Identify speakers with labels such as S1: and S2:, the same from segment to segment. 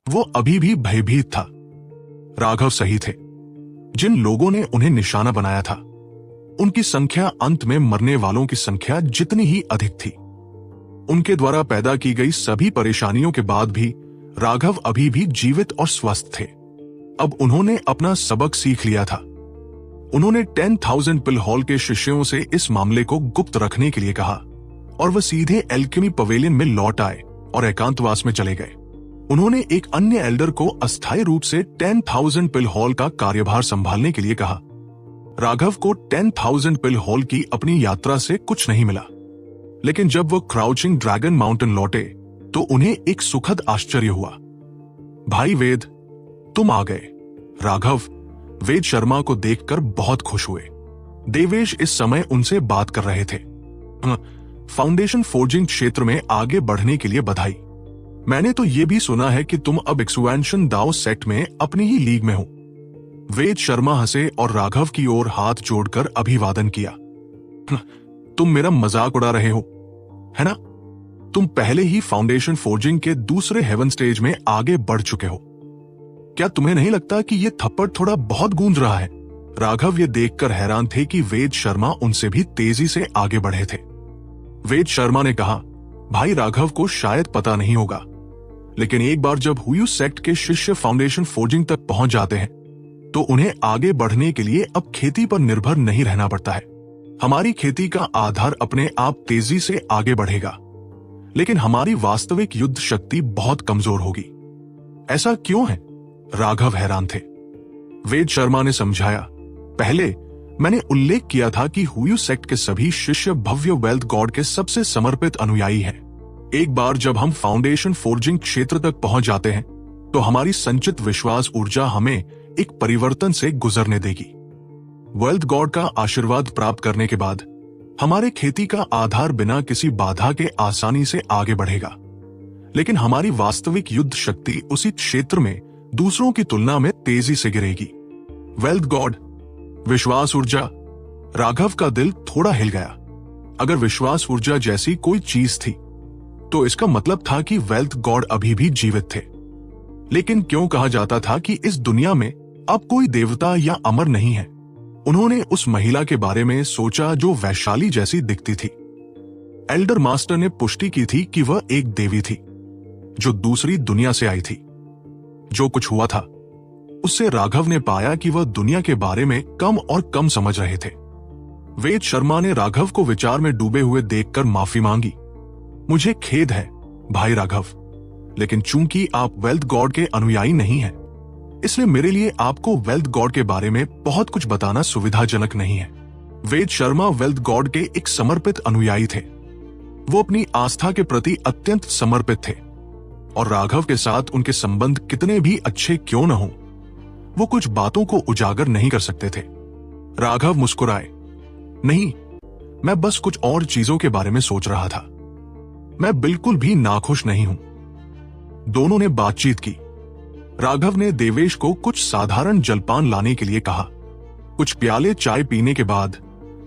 S1: वो अभी भी भयभीत था। राघव सही थे। जिन लोगों ने उन्हें निशाना बनाया था, उनकी संख्या अंत में मरने वालों की संख्या जितनी ही अधिक थी। उनके द्वारा पैदा की गई सभी परेशानियों के बाद भी राघव अभी भी जीवित और स्वस्थ थे। अब उन्होंने अपना सबक सीख लिया था। उन्होंने 10,000 पिल हॉल के शिष्यों से इस मामले को गुप्त रखने के लिए कहा और वह सीधे एल्केमी पवेलियन में लौट आए और एकांतवास में चले गए। उन्होंने एक अन्य एल्डर को अस्थायी रूप से 10,000 पिल हॉल का कार्यभार संभालने के लिए कहा। राघव को 10,000 पिल हॉल की अपनी यात्रा से कुछ नहीं मिला, लेकिन जब वो क्राउचिंग ड्रैगन माउंटेन लौटे तो उन्हें एक सुखद आश्चर्य हुआ। भाई वेद, तुम आ गए। राघव वेद शर्मा को देखकर बहुत खुश हुए। देवेश इस समय उनसे बात कर रहे थे। फाउंडेशन फोर्जिंग क्षेत्र में आगे बढ़ने के लिए बधाई। मैंने तो यह भी सुना है कि तुम अब एक्सपेंशन दाओ सेट में अपनी ही लीग में हो। वेद शर्मा हंसे और राघव की ओर हाथ जोड़कर अभिवादन किया। तुम मेरा मजाक उड़ा रहे हो, है ना? तुम पहले ही फाउंडेशन फोर्जिंग के दूसरे हेवन स्टेज में आगे बढ़ चुके हो। क्या तुम्हें नहीं लगता कि यह थप्पड़ थोड़ा बहुत गूंज रहा है? राघव ये देखकर हैरान थे कि वेद शर्मा उनसे भी तेजी से आगे बढ़े थे। वेद शर्मा ने कहा, भाई राघव को शायद पता नहीं होगा, लेकिन एक बार जब हुयू सेक्ट के शिष्य फाउंडेशन फोर्जिंग तक पहुंच जाते हैं तो उन्हें आगे बढ़ने के लिए अब खेती पर निर्भर नहीं रहना पड़ता है। हमारी खेती का आधार अपने आप तेजी से आगे बढ़ेगा, लेकिन हमारी वास्तविक युद्ध शक्ति बहुत कमजोर होगी। ऐसा क्यों है? राघव हैरान थे। वेद शर्मा ने समझाया, पहले मैंने उल्लेख किया था कि हुयू सेक्ट के सभी शिष्य भव्य वेल्थ गॉड के सबसे समर्पित अनुयायी हैं। एक बार जब हम फाउंडेशन फोर्जिंग क्षेत्र तक पहुंच जाते हैं तो हमारी संचित विश्वास ऊर्जा हमें एक परिवर्तन से गुजरने देगी। वेल्थ गॉड का आशीर्वाद प्राप्त करने के बाद हमारे खेती का आधार बिना किसी बाधा के आसानी से आगे बढ़ेगा, लेकिन हमारी वास्तविक युद्ध शक्ति उसी क्षेत्र में दूसरों की तुलना में तेजी से गिरेगी। वेल्थ गॉड, विश्वास ऊर्जा। राघव का दिल थोड़ा हिल गया। अगर विश्वास ऊर्जा जैसी कोई चीज थी तो इसका मतलब था कि वेल्थ गॉड अभी भी जीवित थे। लेकिन क्यों कहा जाता था कि इस दुनिया में अब कोई देवता या अमर नहीं है? उन्होंने उस महिला के बारे में सोचा जो वैशाली जैसी दिखती थी। एल्डर मास्टर ने पुष्टि की थी कि वह एक देवी थी जो दूसरी दुनिया से आई थी। जो कुछ हुआ था उससे राघव ने पाया कि वह दुनिया के बारे में कम और कम समझ रहे थे। वेद शर्मा ने राघव को विचार में डूबे हुए देखकर माफी मांगी। मुझे खेद है भाई राघव, लेकिन चूंकि आप वेल्थ गॉड के अनुयायी नहीं हैं, इसलिए मेरे लिए आपको वेल्थ गॉड के बारे में बहुत कुछ बताना सुविधाजनक नहीं है। वेद शर्मा वेल्थ गॉड के एक समर्पित अनुयायी थे। वो अपनी आस्था के प्रति अत्यंत समर्पित थे और राघव के साथ उनके संबंध कितने भी अच्छे क्यों न हो, वो कुछ बातों को उजागर नहीं कर सकते थे। राघव मुस्कुराए। नहीं, मैं बस कुछ और चीजों के बारे में सोच रहा था। मैं बिल्कुल भी नाखुश नहीं हूं। दोनों ने बातचीत की। राघव ने देवेश को कुछ साधारण जलपान लाने के लिए कहा। कुछ प्याले चाय पीने के बाद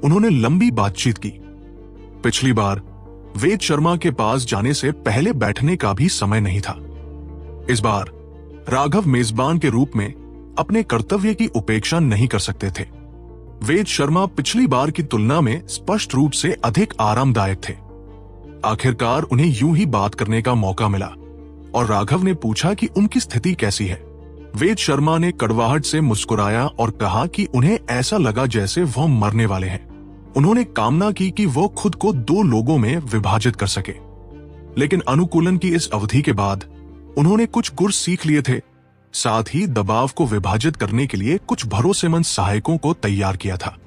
S1: उन्होंने लंबी बातचीत की। पिछली बार वेद शर्मा के पास जाने से पहले बैठने का भी समय नहीं था। इस बार राघव मेजबान के रूप में अपने कर्तव्य की उपेक्षा नहीं कर सकते थे। वेद शर्मा पिछली बार की तुलना में स्पष्ट रूप से अधिक आरामदायक थे। आखिरकार उन्हें यूं ही बात करने का मौका मिला और राघव ने पूछा कि उनकी स्थिति कैसी है। वेद शर्मा ने कड़वाहट से मुस्कुराया और कहा कि उन्हें ऐसा लगा जैसे वह मरने वाले हैं। उन्होंने कामना की कि वो खुद को दो लोगों में विभाजित कर सके, लेकिन अनुकूलन की इस अवधि के बाद उन्होंने कुछ गुर सीख लिए थे। साथ ही दबाव को विभाजित करने के लिए कुछ भरोसेमंद सहायकों को तैयार किया था।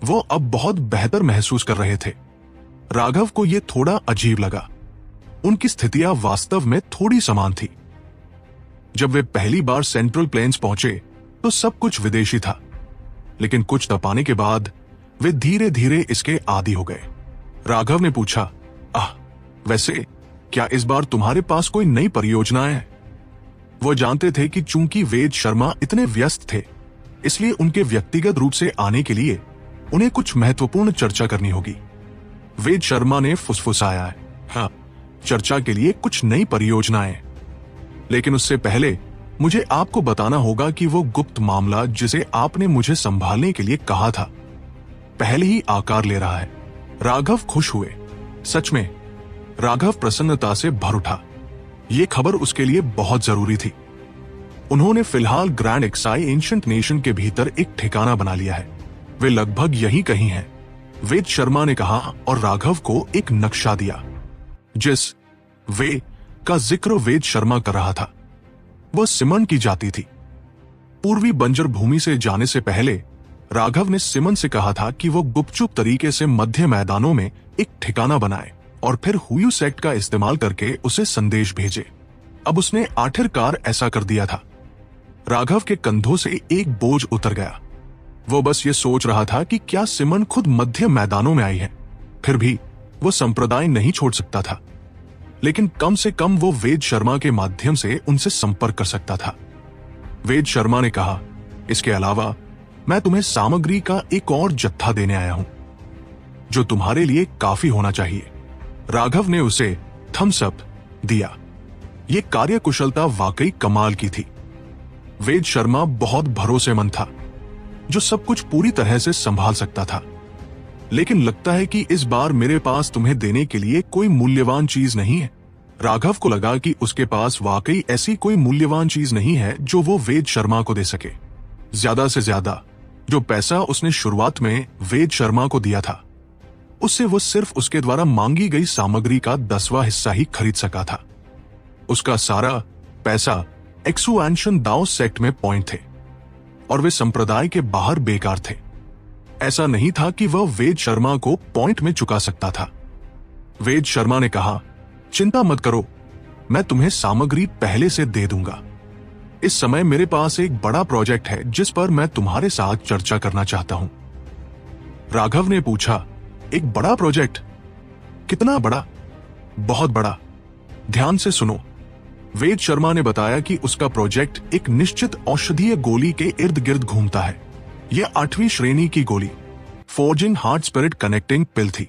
S1: वो अब बहुत बेहतर महसूस कर रहे थे। राघव को यह थोड़ा अजीब लगा। उनकी स्थितियां वास्तव में थोड़ी समान थी। जब वे पहली बार सेंट्रल प्लेन्स पहुंचे तो सब कुछ विदेशी था, लेकिन कुछ तपाने के बाद वे धीरे धीरे इसके आदी हो गए। राघव ने पूछा, वैसे क्या इस बार तुम्हारे पास कोई नई परियोजनाएं हैं? वो जानते थे कि चूंकि वेद शर्मा इतने व्यस्त थे, इसलिए उनके व्यक्तिगत रूप से आने के लिए उन्हें कुछ महत्वपूर्ण चर्चा करनी होगी। वेद शर्मा ने फुसफुसाया, हाँ, चर्चा के लिए कुछ नई परियोजनाएं। लेकिन उससे पहले मुझे आपको बताना होगा कि वो गुप्त मामला जिसे आपने मुझे संभालने के लिए कहा था पहले ही आकार ले रहा है। राघव खुश हुए। सच में राघव प्रसन्नता से भर उठा। ये खबर उसके लिए बहुत जरूरी थी। उन्होंने फिलहाल ग्रैंड एक्साई एंशिएंट नेशन के भीतर एक ठिकाना बना लिया है। वे लगभग यहीं कहीं हैं, वेद शर्मा ने कहा और राघव को एक नक्शा दिया। जिस वे का जिक्र वेद शर्मा कर रहा था वह सिमन की जाति थी। पूर्वी बंजर भूमि से जाने से पहले राघव ने सिमन से कहा था कि वो गुपचुप तरीके से मध्य मैदानों में एक ठिकाना बनाए और फिर हुयू सेक्ट का इस्तेमाल करके उसे संदेश भेजे। अब उसने आखिरकार ऐसा कर दिया था। राघव के कंधों से एक बोझ उतर गया। वो बस ये सोच रहा था कि क्या सिमन खुद मध्य मैदानों में आई है। फिर भी वो संप्रदाय नहीं छोड़ सकता था, लेकिन कम से कम वो वेद शर्मा के माध्यम से उनसे संपर्क कर सकता था। वेद शर्मा ने कहा, इसके अलावा मैं तुम्हें सामग्री का एक और जत्था देने आया हूं जो तुम्हारे लिए काफी होना चाहिए। राघव ने उसे थम्स अप दिया। ये कार्यकुशलता वाकई कमाल की थी। वेद शर्मा बहुत भरोसेमंद था, जो सब कुछ पूरी तरह से संभाल सकता था। लेकिन लगता है कि इस बार मेरे पास तुम्हें देने के लिए कोई मूल्यवान चीज नहीं है। राघव को लगा कि उसके पास वाकई ऐसी कोई मूल्यवान चीज नहीं है जो वो वेद शर्मा को दे सके। ज्यादा से ज्यादा जो पैसा उसने शुरुआत में वेद शर्मा को दिया था, उससे वो सिर्फ उसके द्वारा मांगी गई सामग्री का 10वां हिस्सा ही खरीद सका था। उसका सारा पैसा एक्सुएंशन दाओ सेक्ट में पॉइंट थे और वे संप्रदाय के बाहर बेकार थे। ऐसा नहीं था कि वह वेद शर्मा को पॉइंट में चुका सकता था। वेद शर्मा ने कहा, चिंता मत करो, मैं तुम्हें सामग्री पहले से दे दूंगा। इस समय मेरे पास एक बड़ा प्रोजेक्ट है जिस पर मैं तुम्हारे साथ चर्चा करना चाहता हूं। राघव ने पूछा, एक बड़ा प्रोजेक्ट? कितना बड़ा? बहुत बड़ा। ध्यान से सुनो। वेद शर्मा ने बताया कि उसका प्रोजेक्ट एक निश्चित औषधीय गोली के इर्द गिर्द घूमता है। यह 8वीं श्रेणी की गोली फोर्जिंग हार्ट स्पिरिट कनेक्टिंग पिल थी।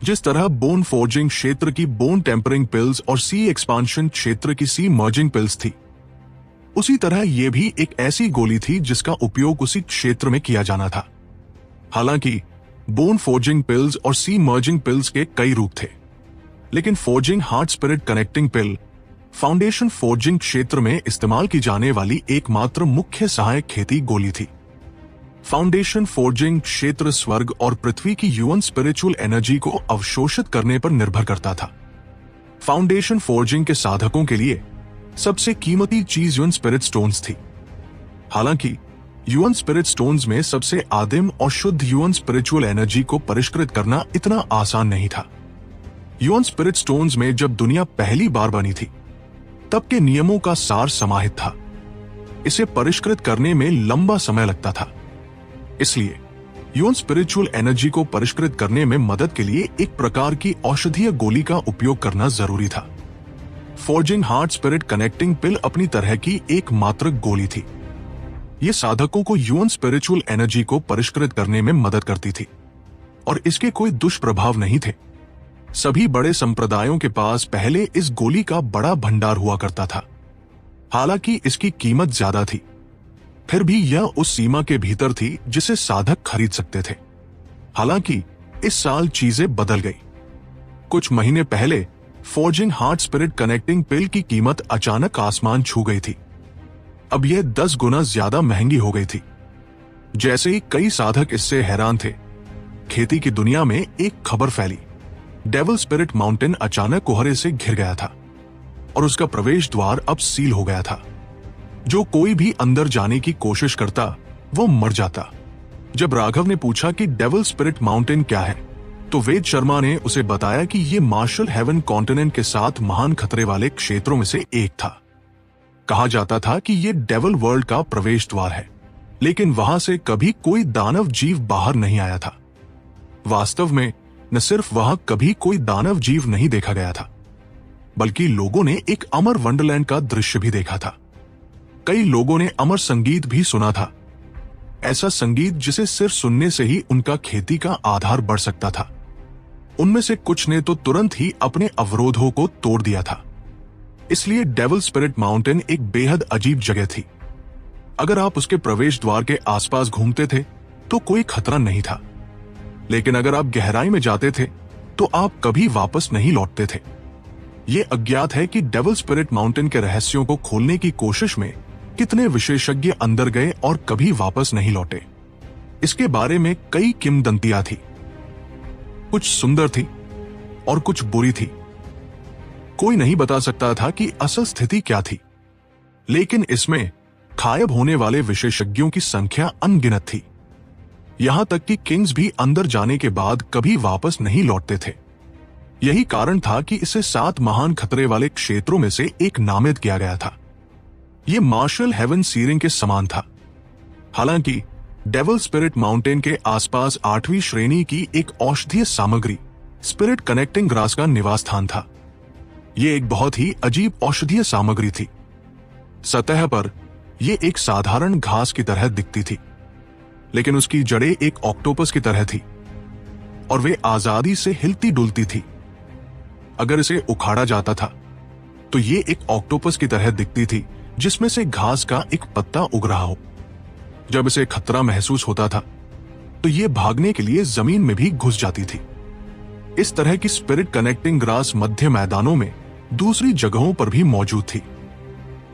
S1: जिस तरह बोन फोर्जिंग क्षेत्र की बोन टेम्परिंग पिल्स और सी एक्सपांशन क्षेत्र की सी मर्जिंग पिल्स थी, उसी तरह यह भी एक ऐसी गोली थी जिसका उपयोग उसी क्षेत्र में किया जाना था। हालांकि बोन फोर्जिंग पिल्स और सी मर्जिंग पिल्स के कई रूप थे, लेकिन फोर्जिंग हार्ट स्पिरिट कनेक्टिंग पिल फाउंडेशन फोर्जिंग क्षेत्र में इस्तेमाल की जाने वाली एकमात्र मुख्य सहायक खेती गोली थी। फाउंडेशन फोर्जिंग क्षेत्र स्वर्ग और पृथ्वी की यून स्पिरिचुअल एनर्जी को अवशोषित करने पर निर्भर करता था। फाउंडेशन फोर्जिंग के साधकों के लिए सबसे कीमती चीज यून स्पिरिट स्टोन्स थी। हालांकि यून स्पिरिट स्टोन्स में सबसे आदिम और शुद्ध यून स्पिरिचुअल एनर्जी को परिष्कृत करना इतना आसान नहीं था। यून स्पिरिट स्टोन्स में जब दुनिया पहली बार बनी थी, तब के नियमों का सार समाहित था। इसे परिष्कृत करने में लंबा समय लगता था। इसलिए यून स्पिरिचुअल एनर्जी को परिष्कृत करने में मदद के लिए एक प्रकार की औषधीय गोली का उपयोग करना जरूरी था। फोर्जिंग हार्ट स्पिरिट कनेक्टिंग पिल अपनी तरह की एकमात्र गोली थी। यह साधकों को यून स्पिरिचुअल एनर्जी को परिष्कृत करने में मदद करती थी और इसके कोई दुष्प्रभाव नहीं थे। सभी बड़े संप्रदायों के पास पहले इस गोली का बड़ा भंडार हुआ करता था। हालांकि इसकी कीमत ज्यादा थी, फिर भी यह उस सीमा के भीतर थी जिसे साधक खरीद सकते थे। हालांकि इस साल चीजें बदल गई। कुछ महीने पहले forging heart spirit connecting pill की कीमत अचानक आसमान छू गई थी। अब यह 10 गुना ज्यादा महंगी हो गई थी। जैसे ही कई साधक इससे हैरान थे, खेती की दुनिया में एक खबर फैली। डेविल स्पिरिट माउंटेन अचानक कोहरे से घिर गया था और उसका प्रवेश द्वार अब सील हो गया था। जो कोई भी अंदर जाने की कोशिश करता वो मर जाता। जब राघव ने पूछा कि डेविल स्पिरिट माउंटेन क्या है, तो वेद शर्मा ने उसे बताया कि यह मार्शल हेवन कॉन्टिनेंट के साथ महान खतरे वाले क्षेत्रों में से एक था। कहा जाता था कि यह डेविल वर्ल्ड का प्रवेश द्वार है, लेकिन वहां से कभी कोई दानव जीव बाहर नहीं आया था। वास्तव में न सिर्फ वहां कभी कोई दानव जीव नहीं देखा गया था, बल्कि लोगों ने एक अमर वंडरलैंड का दृश्य भी देखा था। कई लोगों ने अमर संगीत भी सुना था, ऐसा संगीत जिसे सिर्फ सुनने से ही उनका खेती का आधार बढ़ सकता था। उनमें से कुछ ने तो तुरंत ही अपने अवरोधों को तोड़ दिया था। इसलिए डेविल स्पिरिट माउंटेन एक बेहद अजीब जगह थी। अगर आप उसके प्रवेश द्वार के आसपास घूमते थे तो कोई खतरा नहीं था, लेकिन अगर आप गहराई में जाते थे तो आप कभी वापस नहीं लौटते थे। यह अज्ञात है कि डेविल स्पिरिट माउंटेन के रहस्यों को खोलने की कोशिश में कितने विशेषज्ञ अंदर गए और कभी वापस नहीं लौटे। इसके बारे में कई किंवदंतियां थी, कुछ सुंदर थी और कुछ बुरी थी। कोई नहीं बता सकता था कि असल स्थिति क्या थी, लेकिन इसमें गायब होने वाले विशेषज्ञों की संख्या अनगिनत थी। यहां तक कि किंग्स भी अंदर जाने के बाद कभी वापस नहीं लौटते थे। यही कारण था कि इसे 7 महान खतरे वाले क्षेत्रों में से एक नामित किया गया था। यह मार्शल हेवन सीरिंग के समान था। हालांकि डेविल स्पिरिट माउंटेन के आसपास 8वीं श्रेणी की एक औषधीय सामग्री स्पिरिट कनेक्टिंग ग्रास का निवास स्थान था। यह एक बहुत ही अजीब औषधीय सामग्री थी। सतह पर यह एक साधारण घास की तरह दिखती थी, लेकिन उसकी जड़ें एक ऑक्टोपस की तरह थी और वे आजादी से हिलती डुलती थी। अगर इसे उखाड़ा जाता था तो ये एक ऑक्टोपस की तरह दिखती थी जिसमें से घास का एक पत्ता उग रहा हो। जब इसे खतरा महसूस होता था तो ये भागने के लिए जमीन में भी घुस जाती थी। इस तरह की स्पिरिट कनेक्टिंग ग्रास मध्य मैदानों में दूसरी जगहों पर भी मौजूद थी,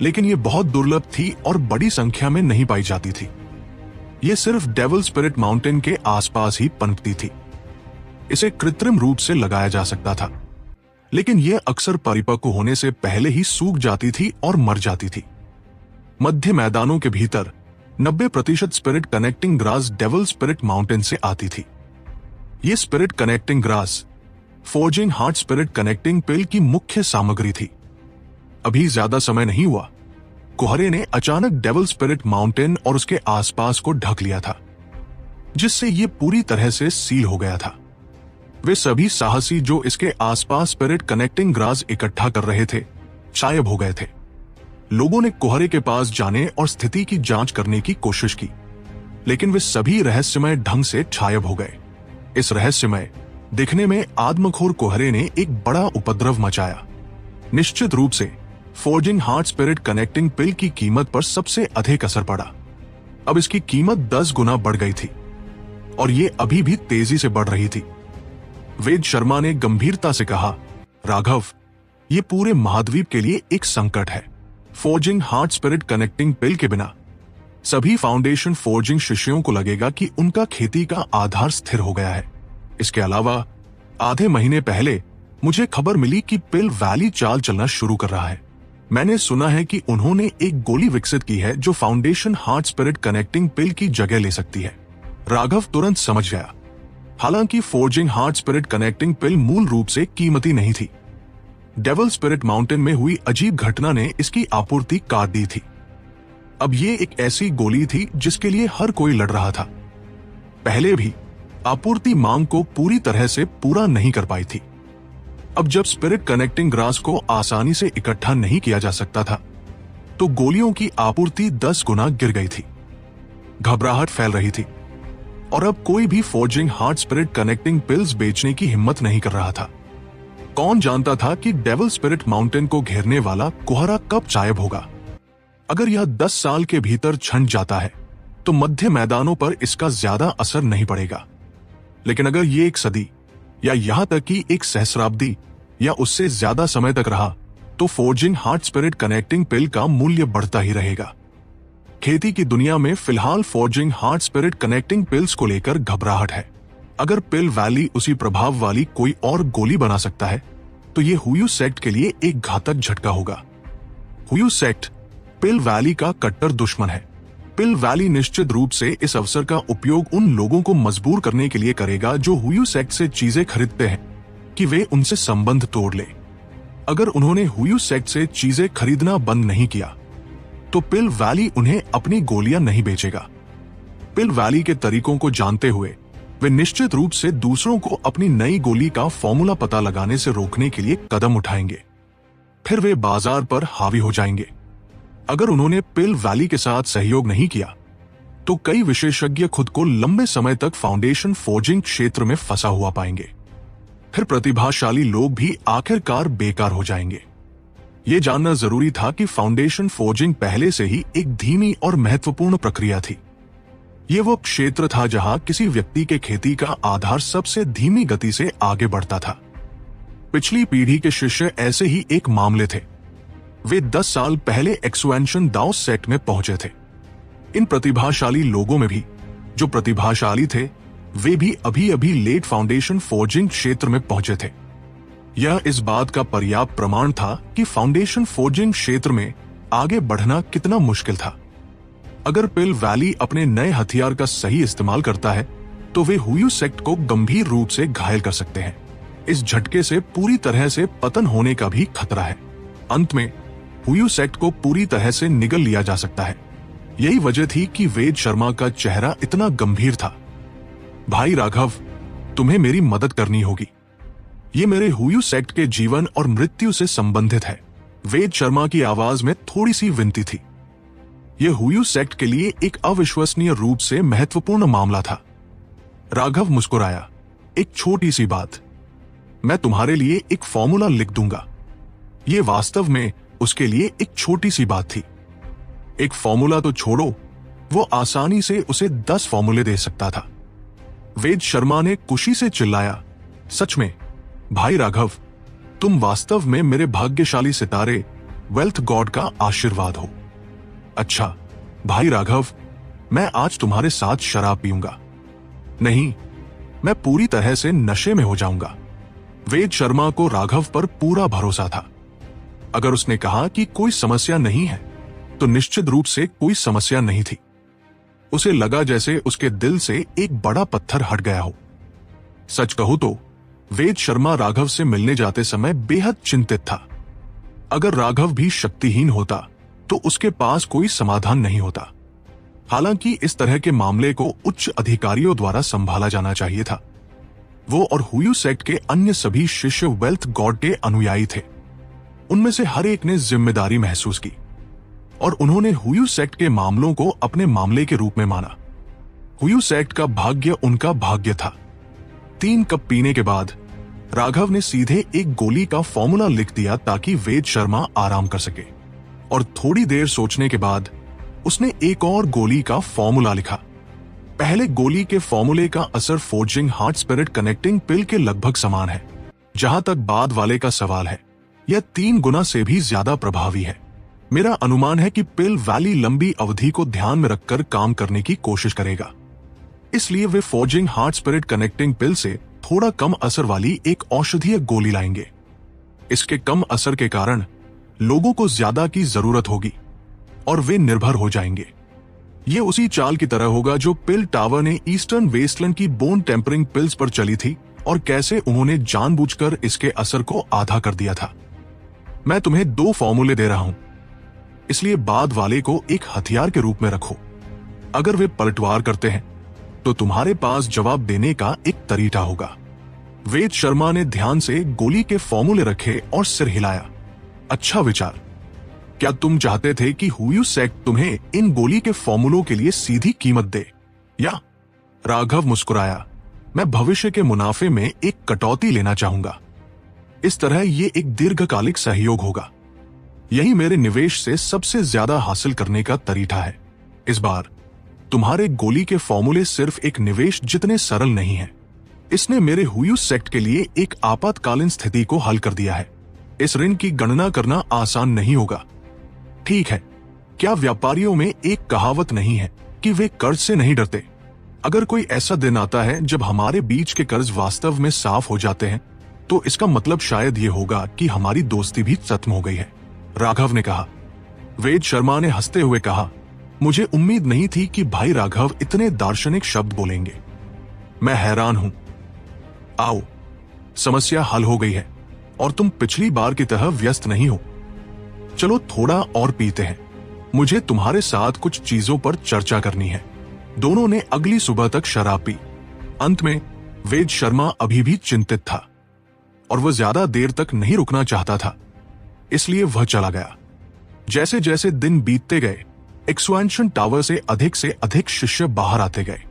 S1: लेकिन ये बहुत दुर्लभ थी और बड़ी संख्या में नहीं पाई जाती थी। ये सिर्फ डेविल स्पिरिट माउंटेन के आसपास ही पनपती थी। इसे कृत्रिम रूप से लगाया जा सकता था, लेकिन यह अक्सर परिपक्व होने से पहले ही सूख जाती थी और मर जाती थी। मध्य मैदानों के भीतर 90% spirit connecting grass devil spirit mountain से आती थी। यह spirit connecting grass forging heart spirit connecting pill की मुख्य सामग्री थी। अभी ज्यादा समय नहीं हुआ, कुहरे ने अचानक डेविल स्पिरिट माउंटेन और उसके आसपास को ढक लिया था, जिससे यह पूरी तरह से सील हो गया था। वे सभी साहसी जो इसके आसपास स्पिरिट कनेक्टिंग ग्रास इकट्ठा कर रहे थे गायब हो गए थे। लोगों ने कुहरे के पास जाने और स्थिति की जांच करने की कोशिश की, लेकिन वे सभी रहस्यमय ढंग से गायब हो गए। इस रहस्यमय दिखने में आदमखोर कुहरे ने एक बड़ा उपद्रव मचाया। निश्चित रूप से forging heart spirit connecting pill की कीमत पर सबसे अधिक असर पड़ा। अब इसकी कीमत 10 गुना बढ़ गई थी और ये अभी भी तेजी से बढ़ रही थी। वेद शर्मा ने गंभीरता से कहा, राघव, ये पूरे महाद्वीप के लिए एक संकट है। फोर्जिंग हार्ट स्पिरिट कनेक्टिंग पिल के बिना सभी फाउंडेशन फोर्जिंग शिष्यों को लगेगा कि उनका खेती का आधार स्थिर हो गया है। इसके अलावा आधे महीने पहले मुझे खबर मिली कि पिल वैली चाल चलना शुरू कर रहा है। मैंने सुना है कि उन्होंने एक गोली विकसित की है जो foundation heart spirit connecting pill की जगह ले सकती है। राघव तुरंत समझ गया। हालांकि फोर्जिंग हार्ट स्पिरिट कनेक्टिंग पिल मूल रूप से कीमती नहीं थी। डेविल स्पिरिट माउंटेन में हुई अजीब घटना ने इसकी आपूर्ति काट दी थी। अब ये एक ऐसी गोली थी जिसके लिए हर कोई लड़ रहा था। पहले भी आपूर्ति मांग को पूरी तरह से पूरा नहीं कर पाई थी। अब जब स्पिरिट कनेक्टिंग ग्रास को आसानी से इकट्ठा नहीं किया जा सकता था, तो गोलियों की आपूर्ति 10 गुना गिर गई थी। घबराहट फैल रही थी और अब कोई भी forging heart spirit connecting pills बेचने की हिम्मत नहीं कर रहा था। कौन जानता था कि डेविल स्पिरिट माउंटेन को घेरने वाला कुहरा कब गायब होगा। अगर यह 10 साल के भीतर छंट जाता है तो मध्य मैदानों पर इसका ज्यादा असर नहीं पड़ेगा, लेकिन अगर ये एक सदी या यहां तक कि एक सहस्राब्दी या उससे ज्यादा समय तक रहा तो फोर्जिंग हार्ट स्पिरिट कनेक्टिंग पिल का मूल्य बढ़ता ही रहेगा। खेती की दुनिया में फिलहाल forging heart spirit connecting pills को लेकर घबराहट है। अगर पिल वैली उसी प्रभाव वाली कोई और गोली बना सकता है तो ये हुयू सेक्ट के लिए एक घातक झटका होगा। हुयू सेक्ट पिल वैली का कट्टर दुश्मन है। पिल वैली निश्चित रूप से इस अवसर का उपयोग उन लोगों को मजबूर करने के लिए करेगा जो हुयू सेक्ट से चीजें खरीदते हैं कि वे उनसे संबंध तोड़ ले। अगर उन्होंने हुयू सेक्ट से चीजें खरीदना बंद नहीं किया तो पिल वैली उन्हें अपनी गोलियां नहीं बेचेगा। पिल वैली के तरीकों को जानते हुए वे निश्चित रूप से दूसरों को अपनी नई गोली का फॉर्मूला पता लगाने से रोकने के लिए कदम उठाएंगे। फिर वे बाजार पर हावी हो जाएंगे। अगर उन्होंने पिल वैली के साथ सहयोग नहीं किया तो कई विशेषज्ञ खुद को लंबे समय तक फाउंडेशन फोर्जिंग क्षेत्र में फंसा हुआ पाएंगे। फिर प्रतिभाशाली लोग भी आखिरकार बेकार हो जाएंगे। यह जानना जरूरी था कि फाउंडेशन फोर्जिंग पहले से ही एक धीमी और महत्वपूर्ण प्रक्रिया थी। यह वो क्षेत्र था जहां किसी व्यक्ति के खेती का आधार सबसे धीमी गति से आगे बढ़ता था। पिछली पीढ़ी के शिष्य ऐसे ही एक मामले थे। वे 10 साल पहले एक्सपेंशन दाओ सेक्ट में पहुंचे थे। इन प्रतिभाशाली लोगों में भी जो प्रतिभाशाली थे, वे भी अभी अभी लेट फाउंडेशन फोर्जिंग क्षेत्र में पहुंचे थे। यह इस बात का पर्याप्त प्रमाण था कि फाउंडेशन फोर्जिंग क्षेत्र में आगे बढ़ना कितना मुश्किल था। अगर पिल वैली अपने नए हथियार का सही इस्तेमाल करता है तो वे हुयू सेक्ट को गंभीर रूप से घायल कर सकते हैं। इस झटके से पूरी तरह से पतन होने का भी खतरा है। अंत में हुयू सेक्ट को पूरी तरह से निगल लिया जा सकता है। यही वजह थी कि वेद शर्मा का चेहरा इतना गंभीर था। भाई राघव, तुम्हें मेरी मदद करनी होगी। ये मेरे हुयू सेक्ट के जीवन और मृत्यु से संबंधित है। वेद शर्मा की आवाज में थोड़ी सी विनती थी। यह हुयू सेक्ट के लिए एक अविश्वसनीय रूप से महत्वपूर्ण मामला था। राघव मुस्कुराया। एक छोटी सी बात, मैं तुम्हारे लिए एक फॉर्मूला लिख दूंगा। यह वास्तव में उसके लिए एक छोटी सी बात थी। एक फॉर्मूला तो छोड़ो, वो आसानी से उसे 10 फॉर्मूले दे सकता था। वेद शर्मा ने खुशी से चिल्लाया, सच में भाई राघव, तुम वास्तव में मेरे भाग्यशाली सितारे वेल्थ गॉड का आशीर्वाद हो। अच्छा भाई राघव, मैं आज तुम्हारे साथ शराब पीऊंगा। नहीं, मैं पूरी तरह से नशे में हो जाऊंगा। वेद शर्मा को राघव पर पूरा भरोसा था। अगर उसने कहा कि कोई समस्या नहीं है, तो निश्चित रूप से कोई समस्या नहीं थी। उसे लगा जैसे उसके दिल से एक बड़ा पत्थर हट गया हो। सच कहूं तो वेद शर्मा राघव से मिलने जाते समय बेहद चिंतित था। अगर राघव भी शक्तिहीन होता तो उसके पास कोई समाधान नहीं होता। हालांकि इस तरह के मामले को उच्च अधिकारियों द्वारा संभाला जाना चाहिए था। वो और हुयू सेक्ट के अन्य सभी शिष्य वेल्थ गॉड के अनुयायी थे। उनमें से हर एक ने जिम्मेदारी महसूस की और उन्होंने हुयू सेक्ट के मामलों को अपने मामले के रूप में माना। हुयू सेक्ट का भाग्य उनका भाग्य था। 3 कप पीने के बाद राघव ने सीधे एक गोली का फॉर्मूला लिख दिया ताकि वेद शर्मा आराम कर सके, और थोड़ी देर सोचने के बाद उसने एक और गोली का फॉर्मूला लिखा। पहले गोली के फॉर्मूले का असर फोर्जिंग हार्ट स्पिरिट कनेक्टिंग पिल के लगभग समान है। जहां तक बाद वाले का सवाल है, यह 3 गुना से भी ज्यादा प्रभावी है। मेरा अनुमान है कि पिल वैली लंबी अवधि को ध्यान में रखकर काम करने की कोशिश करेगा, इसलिए वे फोर्जिंग हार्ट स्पिरिट कनेक्टिंग पिल से थोड़ा कम असर वाली एक औषधीय गोली लाएंगे। इसके कम असर के कारण लोगों को ज्यादा की जरूरत होगी और वे निर्भर हो जाएंगे। ये उसी चाल की तरह होगा जो पिल टावर ने ईस्टर्न वेस्टलैंड की बोन टेम्परिंग पिल्स पर चली थी और कैसे उन्होंने जानबूझकर इसके असर को आधा कर दिया था। मैं तुम्हें 2 फॉर्मूले दे रहा हूं, इसलिए बाद वाले को एक हथियार के रूप में रखो। अगर वे पलटवार करते हैं तो तुम्हारे पास जवाब देने का एक तरीका होगा। वेद शर्मा ने ध्यान से गोली के फॉर्मूले रखे और सिर हिलाया। अच्छा विचार। क्या तुम चाहते थे कि हुयू सेक्ट तुम्हें इन गोली के फॉर्मूलों के लिए सीधी कीमत दे, या? राघव मुस्कुराया। मैं भविष्य के मुनाफे में एक कटौती लेना चाहूंगा। इस तरह ये एक दीर्घकालिक सहयोग होगा। यही मेरे निवेश से सबसे ज्यादा हासिल करने का तरीका है। इस बार तुम्हारे गोली के फॉर्मूले सिर्फ एक निवेश जितने सरल नहीं है। इसने मेरे हुयू सेक्ट के लिए एक आपातकालीन स्थिति को हल कर दिया है। इस ऋण की गणना करना आसान नहीं होगा। ठीक है, क्या व्यापारियों में एक कहावत नहीं है कि वे कर्ज से नहीं डरते? अगर कोई ऐसा दिन आता है जब हमारे बीच के कर्ज वास्तव में साफ हो जाते हैं, तो इसका मतलब शायद ये होगा कि हमारी दोस्ती भी खत्म हो गई है, राघव ने कहा। वेद शर्मा ने हंसते हुए कहा, मुझे उम्मीद नहीं थी कि भाई राघव इतने दार्शनिक शब्द बोलेंगे। मैं हैरान हूं। आओ, समस्या हल हो गई है और तुम पिछली बार की तरह व्यस्त नहीं हो। चलो थोड़ा और पीते हैं। मुझे तुम्हारे साथ कुछ चीजों पर चर्चा करनी है। दोनों ने अगली सुबह तक शराब पी। अंत में वेद शर्मा अभी भी चिंतित था और वह ज्यादा देर तक नहीं रुकना चाहता था, इसलिए वह चला गया। जैसे जैसे दिन बीतते गए, एक्सपेंशन टावर से अधिक शिष्य बाहर आते गए,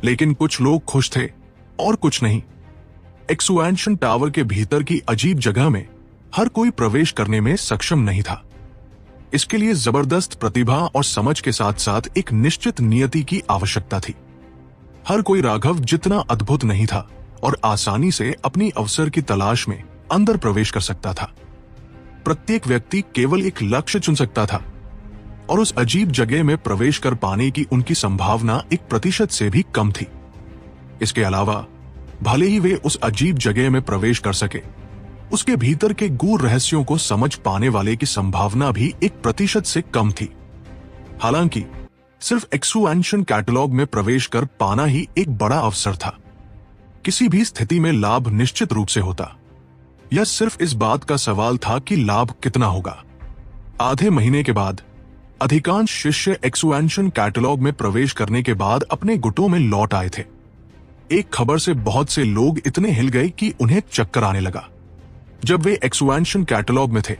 S1: लेकिन कुछ लोग खुश थे और कुछ नहीं। एक्सपेंशन टावर के भीतर की अजीब जगह में हर कोई प्रवेश करने में सक्षम नहीं था। इसके लिए जबरदस्त प्रतिभा और समझ के साथ साथ एक निश्चित नियति की आवश्यकता थी। हर कोई राघव जितना अद्भुत नहीं था और आसानी से अपनी अवसर की तलाश में अंदर प्रवेश कर सकता था। प्रत्येक व्यक्ति केवल एक लक्ष्य चुन सकता था और उस अजीब जगह में प्रवेश कर पाने की उनकी संभावना 1% से भी कम थी। इसके अलावा भले ही वे उस अजीब जगह में प्रवेश कर सके, उसके भीतर के गूढ़ रहस्यों को समझ पाने वाले की संभावना भी 1% से कम थी। हालांकि सिर्फ एक्सुएंशन कैटलॉग में प्रवेश कर पाना ही एक बड़ा अवसर था। किसी भी स्थिति में लाभ निश्चित रूप से होता। यह सिर्फ इस बात का सवाल था कि लाभ कितना होगा। आधे महीने के बाद अधिकांश शिष्य एक्सुएंशन कैटलॉग में प्रवेश करने के बाद अपने गुटों में लौट आए थे। एक खबर से बहुत से लोग इतने हिल गए कि उन्हें चक्कर आने लगा। जब वे एक्सुएंशन कैटलॉग में थे,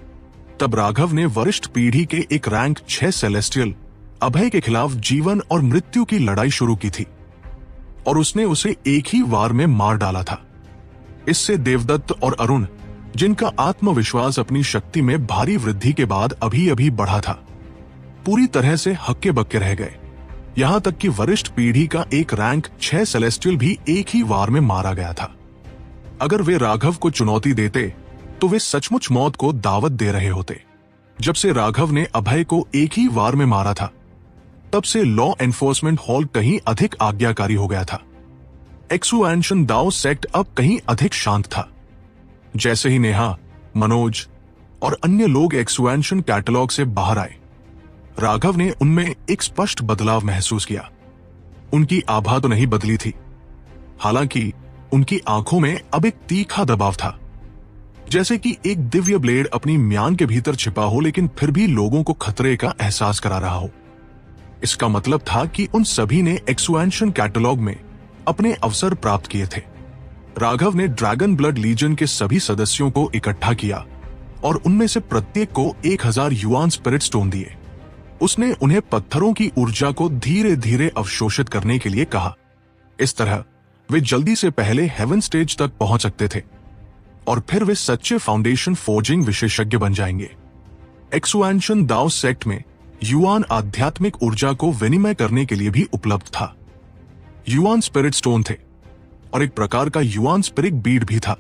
S1: तब राघव ने वरिष्ठ पीढ़ी के एक रैंक 6 सेलेस्टियल अभय के खिलाफ जीवन और मृत्यु की लड़ाई शुरू की थी और उसने उसे एक ही वार में मार डाला था। इससे देवदत्त और अरुण, जिनका आत्मविश्वास अपनी शक्ति में भारी वृद्धि के बाद अभी अभी बढ़ा था, पूरी तरह से हक्के बक्के रह गए। यहां तक कि वरिष्ठ पीढ़ी का एक रैंक 6 सेलेस्टियल भी एक ही वार में मारा गया था। अगर वे राघव को चुनौती देते तो वे सचमुच मौत को दावत दे रहे होते। जब से राघव ने अभय को एक ही वार में मारा था, तब से लॉ एनफोर्समेंट हॉल कहीं अधिक आज्ञाकारी हो गया था। एक्सुएंशन दाओ सेक्ट अब कहीं अधिक शांत था। जैसे ही नेहा, मनोज और अन्य लोग एक्सुएंशन कैटलॉग से बाहर आए, राघव ने उनमें एक स्पष्ट बदलाव महसूस किया। उनकी आभा तो नहीं बदली थी, हालांकि उनकी आंखों में अब एक तीखा दबाव था, जैसे कि एक दिव्य ब्लेड अपनी म्यान के भीतर छिपा हो लेकिन फिर भी लोगों को खतरे का एहसास करा रहा हो। इसका मतलब था कि उन सभी ने एक्सुएंशन कैटलॉग में अपने अवसर प्राप्त किए थे। राघव ने ड्रैगन ब्लड लीजन के सभी सदस्यों को इकट्ठा किया और उनमें से प्रत्येक को 1000 युआन स्पिरिट स्टोन दिए। उसने उन्हें पत्थरों की ऊर्जा को धीरे धीरे अवशोषित करने के लिए कहा। इस तरह वे जल्दी से पहले हेवन स्टेज तक पहुंच सकते थे और फिर वे सच्चे फाउंडेशन फोर्जिंग विशेषज्ञ बन जाएंगे। एक्सुएंशन दाओ सेक्ट में युआन आध्यात्मिक ऊर्जा को विनिमय करने के लिए भी उपलब्ध था। युआन स्पिरिट स्टोन थे और एक प्रकार का युआन स्पिरिट बीड भी था।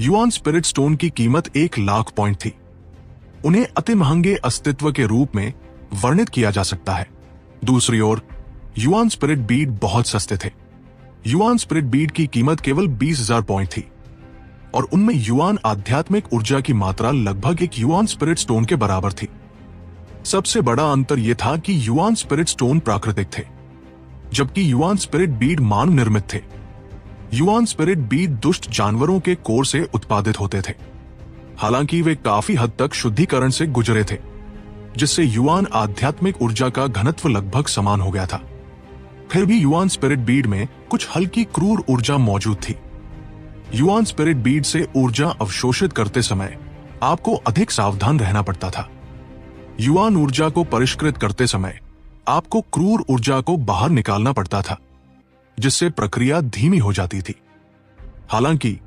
S1: युआन स्पिरिट स्टोन की कीमत 1,00,000 पॉइंट थी। उन्हें अति महंगे अस्तित्व के रूप में वर्णित किया जा सकता है। दूसरी ओर युआन स्पिरिट बीड बहुत सस्ते थे। युआन स्पिरिट बीड की कीमत केवल 20,000 पॉइंट थी और उनमें युआन आध्यात्मिक ऊर्जा की मात्रा लगभग एक युआन स्पिरिट स्टोन के बराबर थी। सबसे बड़ा अंतर यह था कि युआन स्पिरिट स्टोन प्राकृतिक थे, जबकि युआन स्पिरिट बीड मानव निर्मित थे। युआन स्पिरिट बीड दुष्ट जानवरों के कोर से उत्पादित होते थे, हालांकि वे काफी हद तक शुद्धिकरण से गुजरे थे, जिससे युआन आध्यात्मिक ऊर्जा का घनत्व लगभग समान हो गया था। फिर भी युआन स्पिरिट बीड में कुछ हल्की क्रूर ऊर्जा मौजूद थी। युआन स्पिरिट बीड से ऊर्जा अवशोषित करते समय आपको अधिक सावधान रहना पड़ता था। युआन ऊर्जा को परिष्कृत करते समय आपको क्रूर ऊर्जा को बाहर निकालना पड़ता था, जिससे प्रक्रिया धीमी हो जाती थी। हालांकि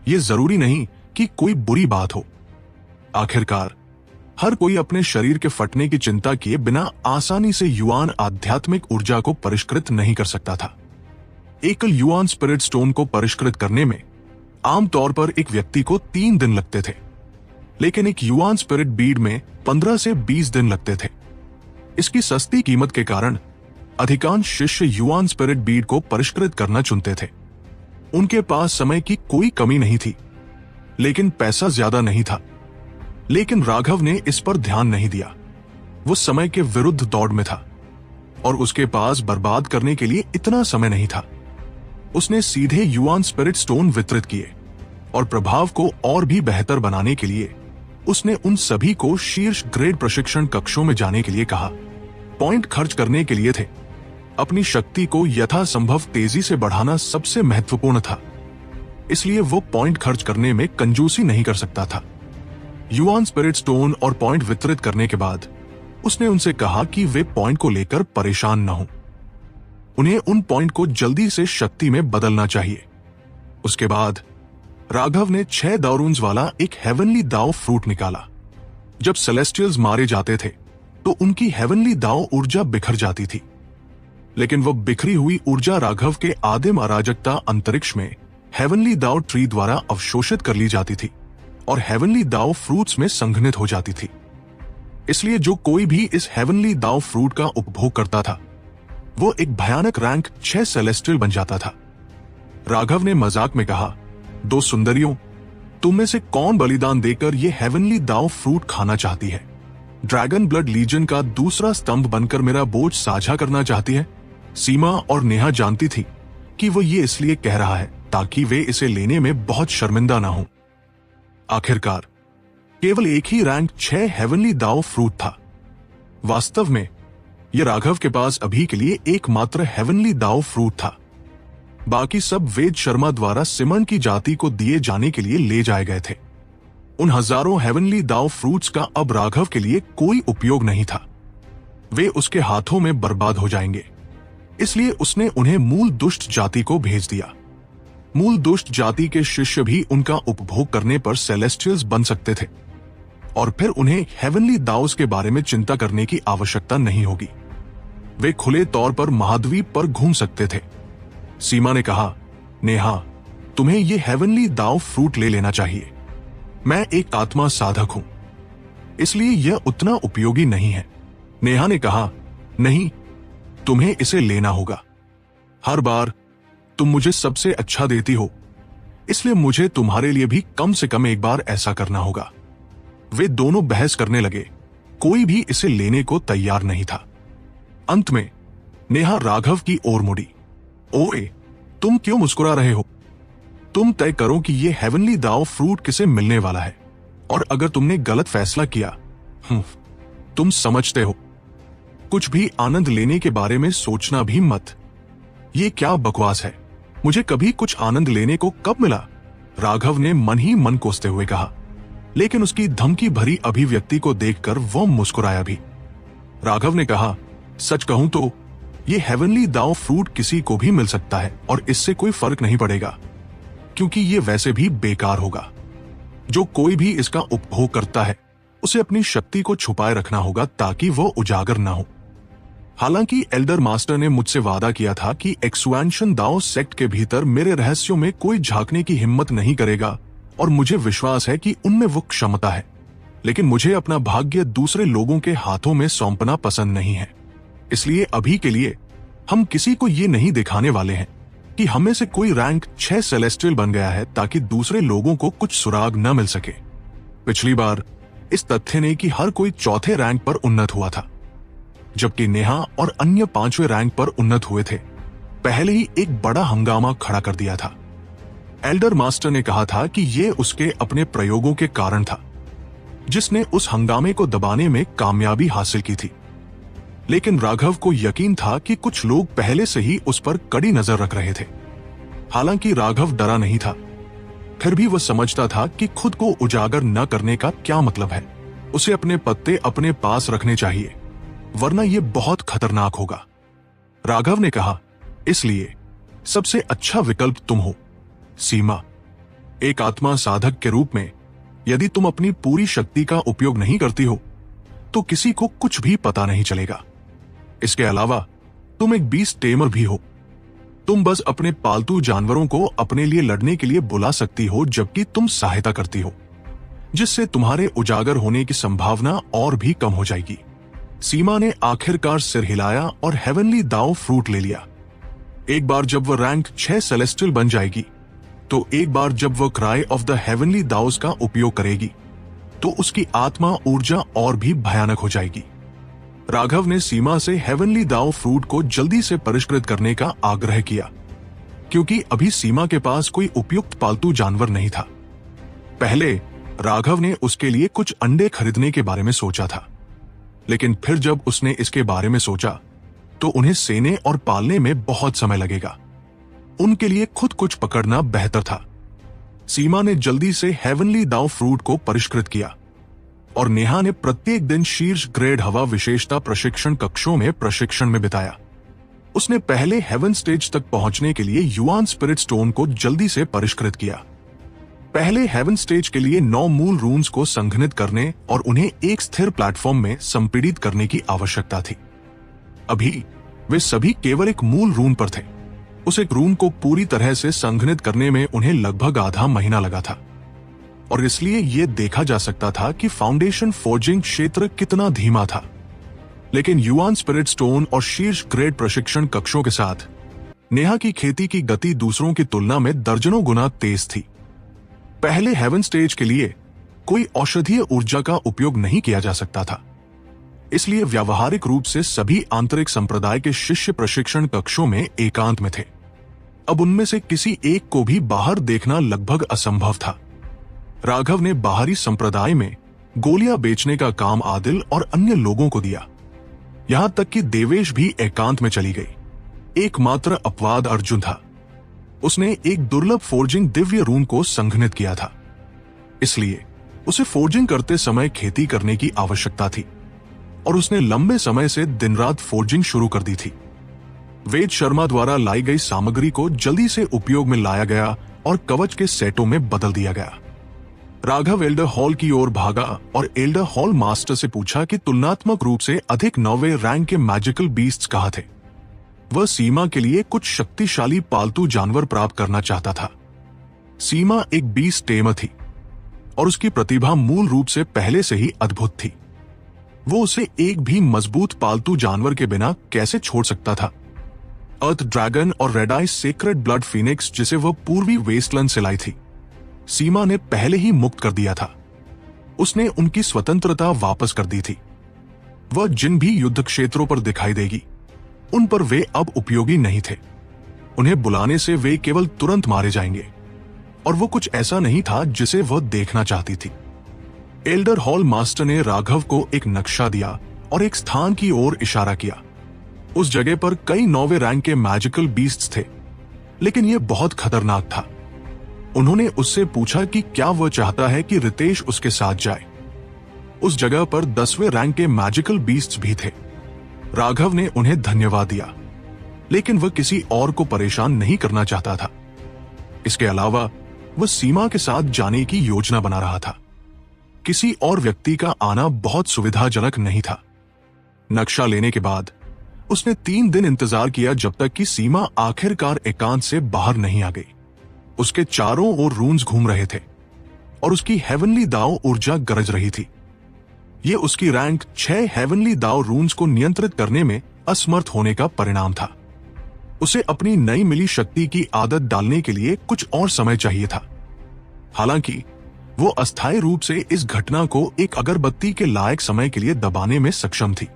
S1: यह जरूरी नहीं कि कोई बुरी बात हो। आखिरकार हर कोई अपने शरीर के फटने की चिंता किए बिना आसानी से युआन आध्यात्मिक ऊर्जा को परिष्कृत नहीं कर सकता था। एकल युआन स्पिरिट स्टोन को परिष्कृत करने में आमतौर पर एक व्यक्ति को 3 दिन लगते थे, लेकिन एक युआन स्पिरिट बीड में 15 से 20 दिन लगते थे। इसकी सस्ती कीमत के कारण अधिकांश शिष्य युआन स्पिरिट बीड को परिष्कृत करना चुनते थे। उनके पास समय की कोई कमी नहीं थी, लेकिन पैसा ज्यादा नहीं था। लेकिन राघव ने इस पर ध्यान नहीं दिया। वो समय के विरुद्ध दौड़ में था और उसके पास बर्बाद करने के लिए इतना समय नहीं था। उसने सीधे युआन स्पिरिट स्टोन वितरित किए और प्रभाव को और भी बेहतर बनाने के लिए उसने उन सभी को शीर्ष ग्रेड प्रशिक्षण कक्षों में जाने के लिए कहा। पॉइंट खर्च करने के लिए थे। अपनी शक्ति को यथासंभव तेजी से बढ़ाना सबसे महत्वपूर्ण था, इसलिए वो पॉइंट खर्च करने में कंजूसी नहीं कर सकता था। युआन स्पिरिट स्टोन और पॉइंट वितरित करने के बाद उसने उनसे कहा कि वे पॉइंट को लेकर परेशान न हों। उन्हें उन पॉइंट को जल्दी से शक्ति में बदलना चाहिए। उसके बाद राघव ने 6 दारून्स वाला एक हेवनली दाव फ्रूट निकाला। जब सेलेस्टियल्स मारे जाते थे तो उनकी हेवनली दाव ऊर्जा बिखर जाती थी, लेकिन वह बिखरी हुई ऊर्जा राघव के आदिम अराजकता अंतरिक्ष में हेवनली दाव ट्री द्वारा अवशोषित कर ली जाती थी और हेवनली दाव फ्रूट्स में संघनित हो जाती थी। इसलिए जो कोई भी इस हेवनली दाव फ्रूट का उपभोग करता था वो एक भयानक रैंक 6 सेलेस्टियल बन जाता था। राघव ने मजाक में कहा, 2 सुंदरियों, तुम में से कौन बलिदान देकर ये हेवनली दाव फ्रूट खाना चाहती है? ड्रैगन ब्लड लीजन का दूसरा स्तंभ बनकर मेरा बोझ साझा करना चाहती है? सीमा और नेहा जानती थी कि वो ये इसलिए कह रहा है ताकि वे इसे लेने में बहुत शर्मिंदा ना हो। आखिरकार केवल एक ही रैंक 6 हेवनली दाव फ्रूट था। वास्तव में यह राघव के पास अभी के लिए एकमात्र हेवनली दाव फ्रूट था। बाकी सब वेद शर्मा द्वारा सिमन की जाति को दिए जाने के लिए ले जाए गए थे। उन हजारों हेवनली दाव फ्रूट्स का अब राघव के लिए कोई उपयोग नहीं था। वे उसके हाथों में बर्बाद हो जाएंगे। इसलिए उसने उन्हें मूल दुष्ट जाति को भेज दिया। मूल दुष्ट जाति के शिष्य भी उनका उपभोग करने पर सेलेस्टियल्स बन सकते थे और फिर उन्हें हेवनली दाउस के बारे में चिंता करने की आवश्यकता नहीं होगी। वे खुले तौर पर महाद्वीप पर घूम सकते थे। सीमा ने कहा, नेहा, तुम्हें ये हेवनली दाव फ्रूट ले लेना चाहिए। मैं एक आत्मा साधक हूं, इसलिए यह उतना उपयोगी नहीं है। नेहा ने कहा, नहीं, तुम्हें इसे लेना होगा। हर बार तुम मुझे सबसे अच्छा देती हो, इसलिए मुझे तुम्हारे लिए भी कम से कम एक बार ऐसा करना होगा। वे दोनों बहस करने लगे। कोई भी इसे लेने को तैयार नहीं था। अंत में नेहा राघव की ओर मुड़ी। ओए, तुम क्यों मुस्कुरा रहे हो? तुम तय करो कि यह हेवनली दाव फ्रूट किसे मिलने वाला है, और अगर तुमने गलत फैसला किया, तुम समझते हो, कुछ भी आनंद लेने के बारे में सोचना भी मत। ये क्या बकवास है? मुझे कभी कुछ आनंद लेने को कब मिला? राघव ने मन ही मन कोसते हुए कहा, लेकिन उसकी धमकी भरी अभिव्यक्ति को देखकर वह मुस्कुराया भी। राघव ने कहा, सच कहूं तो ये हेवनली दाव फ्रूट किसी को भी मिल सकता है और इससे कोई फर्क नहीं पड़ेगा, क्योंकि ये वैसे भी बेकार होगा। जो कोई भी इसका उपभोग करता है उसे अपनी शक्ति को छुपाए रखना होगा ताकि वो उजागर ना हो। हालांकि एल्डर मास्टर ने मुझसे वादा किया था कि एक्सुएंशन दाओ सेक्ट के भीतर मेरे रहस्यों में कोई झांकने की हिम्मत नहीं करेगा, और मुझे विश्वास है कि उनमें वो क्षमता है, लेकिन मुझे अपना भाग्य दूसरे लोगों के हाथों में सौंपना पसंद नहीं है। इसलिए अभी के लिए हम किसी को ये नहीं दिखाने वाले हैं कि हमें से कोई रैंक 6 सेलेस्टियल बन गया है ताकि दूसरे लोगों को कुछ सुराग न मिल सके। पिछली बार इस तथ्य ने कि हर कोई 4थे रैंक पर उन्नत हुआ था, जबकि नेहा और अन्य 5वें रैंक पर उन्नत हुए थे, पहले ही एक बड़ा हंगामा खड़ा कर दिया था। एल्डर मास्टर ने कहा था कि यह उसके अपने प्रयोगों के कारण था, जिसने उस हंगामे को दबाने में कामयाबी हासिल की थी। लेकिन राघव को यकीन था कि कुछ लोग पहले से ही उस पर कड़ी नजर रख रहे थे। हालांकि राघव डरा नहीं था, फिर भी वह समझता था कि खुद को उजागर न करने का क्या मतलब है। उसे अपने पत्ते अपने पास रखने चाहिए, वरना यह बहुत खतरनाक होगा। राघव ने कहा, इसलिए सबसे अच्छा विकल्प तुम हो, सीमा। एक आत्मा साधक के रूप में यदि तुम अपनी पूरी शक्ति का उपयोग नहीं करती हो तो किसी को कुछ भी पता नहीं चलेगा। इसके अलावा तुम एक बीस्ट टेमर भी हो। तुम बस अपने पालतू जानवरों को अपने लिए लड़ने के लिए बुला सकती हो, जबकि तुम सहायता करती हो, जिससे तुम्हारे उजागर होने की संभावना और भी कम हो जाएगी। सीमा ने आखिरकार सिर हिलाया और हेवनली दाव फ्रूट ले लिया। एक बार जब वह रैंक 6 सेलेस्टियल बन जाएगी, तो एक बार जब वह क्राई ऑफ द हेवनली दाउस का उपयोग करेगी, तो उसकी आत्मा ऊर्जा और भी भयानक हो जाएगी। राघव ने सीमा से हेवनली दाव फ्रूट को जल्दी से परिष्कृत करने का आग्रह किया, क्योंकि अभी सीमा के पास कोई उपयुक्त पालतू जानवर नहीं था। पहले राघव ने उसके लिए कुछ अंडे खरीदने के बारे में सोचा था, लेकिन फिर जब उसने इसके बारे में सोचा तो उन्हें सेने और पालने में बहुत समय लगेगा। उनके लिए खुद कुछ पकड़ना बेहतर था। सीमा ने जल्दी से हेवनली दाव फ्रूट को परिष्कृत किया और नेहा ने प्रत्येक दिन शीर्ष ग्रेड हवा विशेषता प्रशिक्षण कक्षों में प्रशिक्षण में बिताया। उसने पहले हेवन स्टेज तक पहुंचने के लिए युआन स्पिरिट स्टोन को जल्दी से परिष्कृत किया। पहले हेवन स्टेज के लिए 9 मूल रून्स को संघनित करने और उन्हें एक स्थिर प्लेटफॉर्म में संपीड़ित करने की आवश्यकता थी। अभी वे सभी केवल एक मूल रून पर थे। उस एक रून को पूरी तरह से संघनित करने में उन्हें लगभग आधा महीना लगा था, और इसलिए यह देखा जा सकता था कि फाउंडेशन फोर्जिंग क्षेत्र कितना धीमा था। लेकिन युआन स्पिरिट स्टोन और शीर्ष ग्रेड प्रशिक्षण कक्षों के साथ नेहा की खेती की गति दूसरों की तुलना में दर्जनों गुना तेज थी। पहले हेवन स्टेज के लिए कोई औषधीय ऊर्जा का उपयोग नहीं किया जा सकता था, इसलिए व्यावहारिक रूप से सभी आंतरिक संप्रदाय के शिष्य प्रशिक्षण कक्षों में एकांत में थे। अब उनमें से किसी एक को भी बाहर देखना लगभग असंभव था। राघव ने बाहरी संप्रदाय में गोलियां बेचने का काम आदिल और अन्य लोगों को दिया। यहां तक कि देवेश भी एकांत में चली गई। एकमात्र अपवाद अर्जुन था। उसने एक दुर्लभ फोर्जिंग दिव्य रून को संघनित किया था, इसलिए उसे फोर्जिंग करते समय खेती करने की आवश्यकता थी, और उसने लंबे समय से दिन रात फोर्जिंग शुरू कर दी थी। वेद शर्मा द्वारा लाई गई सामग्री को जल्दी से उपयोग में लाया गया और कवच के सेटों में बदल दिया गया। राघव एल्डर हॉल की ओर भागा और एल्डर हॉल मास्टर से पूछा कि तुलनात्मक रूप से अधिक 9वें रैंक के मैजिकल बीस्ट्स कहाँ थे। वह सीमा के लिए कुछ शक्तिशाली पालतू जानवर प्राप्त करना चाहता था। सीमा एक बीस्ट टेमर थी और उसकी प्रतिभा मूल रूप से पहले से ही अद्भुत थी। वो उसे एक भी मजबूत पालतू जानवर के बिना कैसे छोड़ सकता था। अर्थ ड्रैगन और रेड आई सेक्रेड ब्लड फीनिक्स, जिसे वह पूर्वी वेस्टलैंड से लाई थी, सीमा ने पहले ही मुक्त कर दिया था। उसने उनकी स्वतंत्रता वापस कर दी थी। वह जिन भी युद्ध क्षेत्रों पर दिखाई देगी, उन पर वे अब उपयोगी नहीं थे। उन्हें बुलाने से वे केवल तुरंत मारे जाएंगे, और वो कुछ ऐसा नहीं था जिसे वह देखना चाहती थी। एल्डर हॉल मास्टर ने राघव को एक नक्शा दिया और एक स्थान की ओर इशारा किया। उस जगह पर कई 9वें रैंक के मैजिकल बीस्ट्स थे, लेकिन यह बहुत खतरनाक था। उन्होंने उससे पूछा कि क्या वह चाहता है कि रितेश उसके साथ जाए। उस जगह पर 10वें रैंक के मैजिकल बीस्ट्स भी थे। राघव ने उन्हें धन्यवाद दिया, लेकिन वह किसी और को परेशान नहीं करना चाहता था। इसके अलावा वह सीमा के साथ जाने की योजना बना रहा था। किसी और व्यक्ति का आना बहुत सुविधाजनक नहीं था। नक्शा लेने के बाद उसने 3 दिन इंतजार किया, जब तक कि सीमा आखिरकार एकांत से बाहर नहीं आ गई। उसके चारों ओर रून्स घूम रहे थे और उसकी हेवनली दाव ऊर्जा गरज रही थी। यह उसकी रैंक 6 हेवनली दाव रून्स को नियंत्रित करने में असमर्थ होने का परिणाम था। उसे अपनी नई मिली शक्ति की आदत डालने के लिए कुछ और समय चाहिए था। हालांकि वो अस्थायी रूप से इस घटना को एक अगरबत्ती के लायक समय के लिए दबाने में सक्षम थी।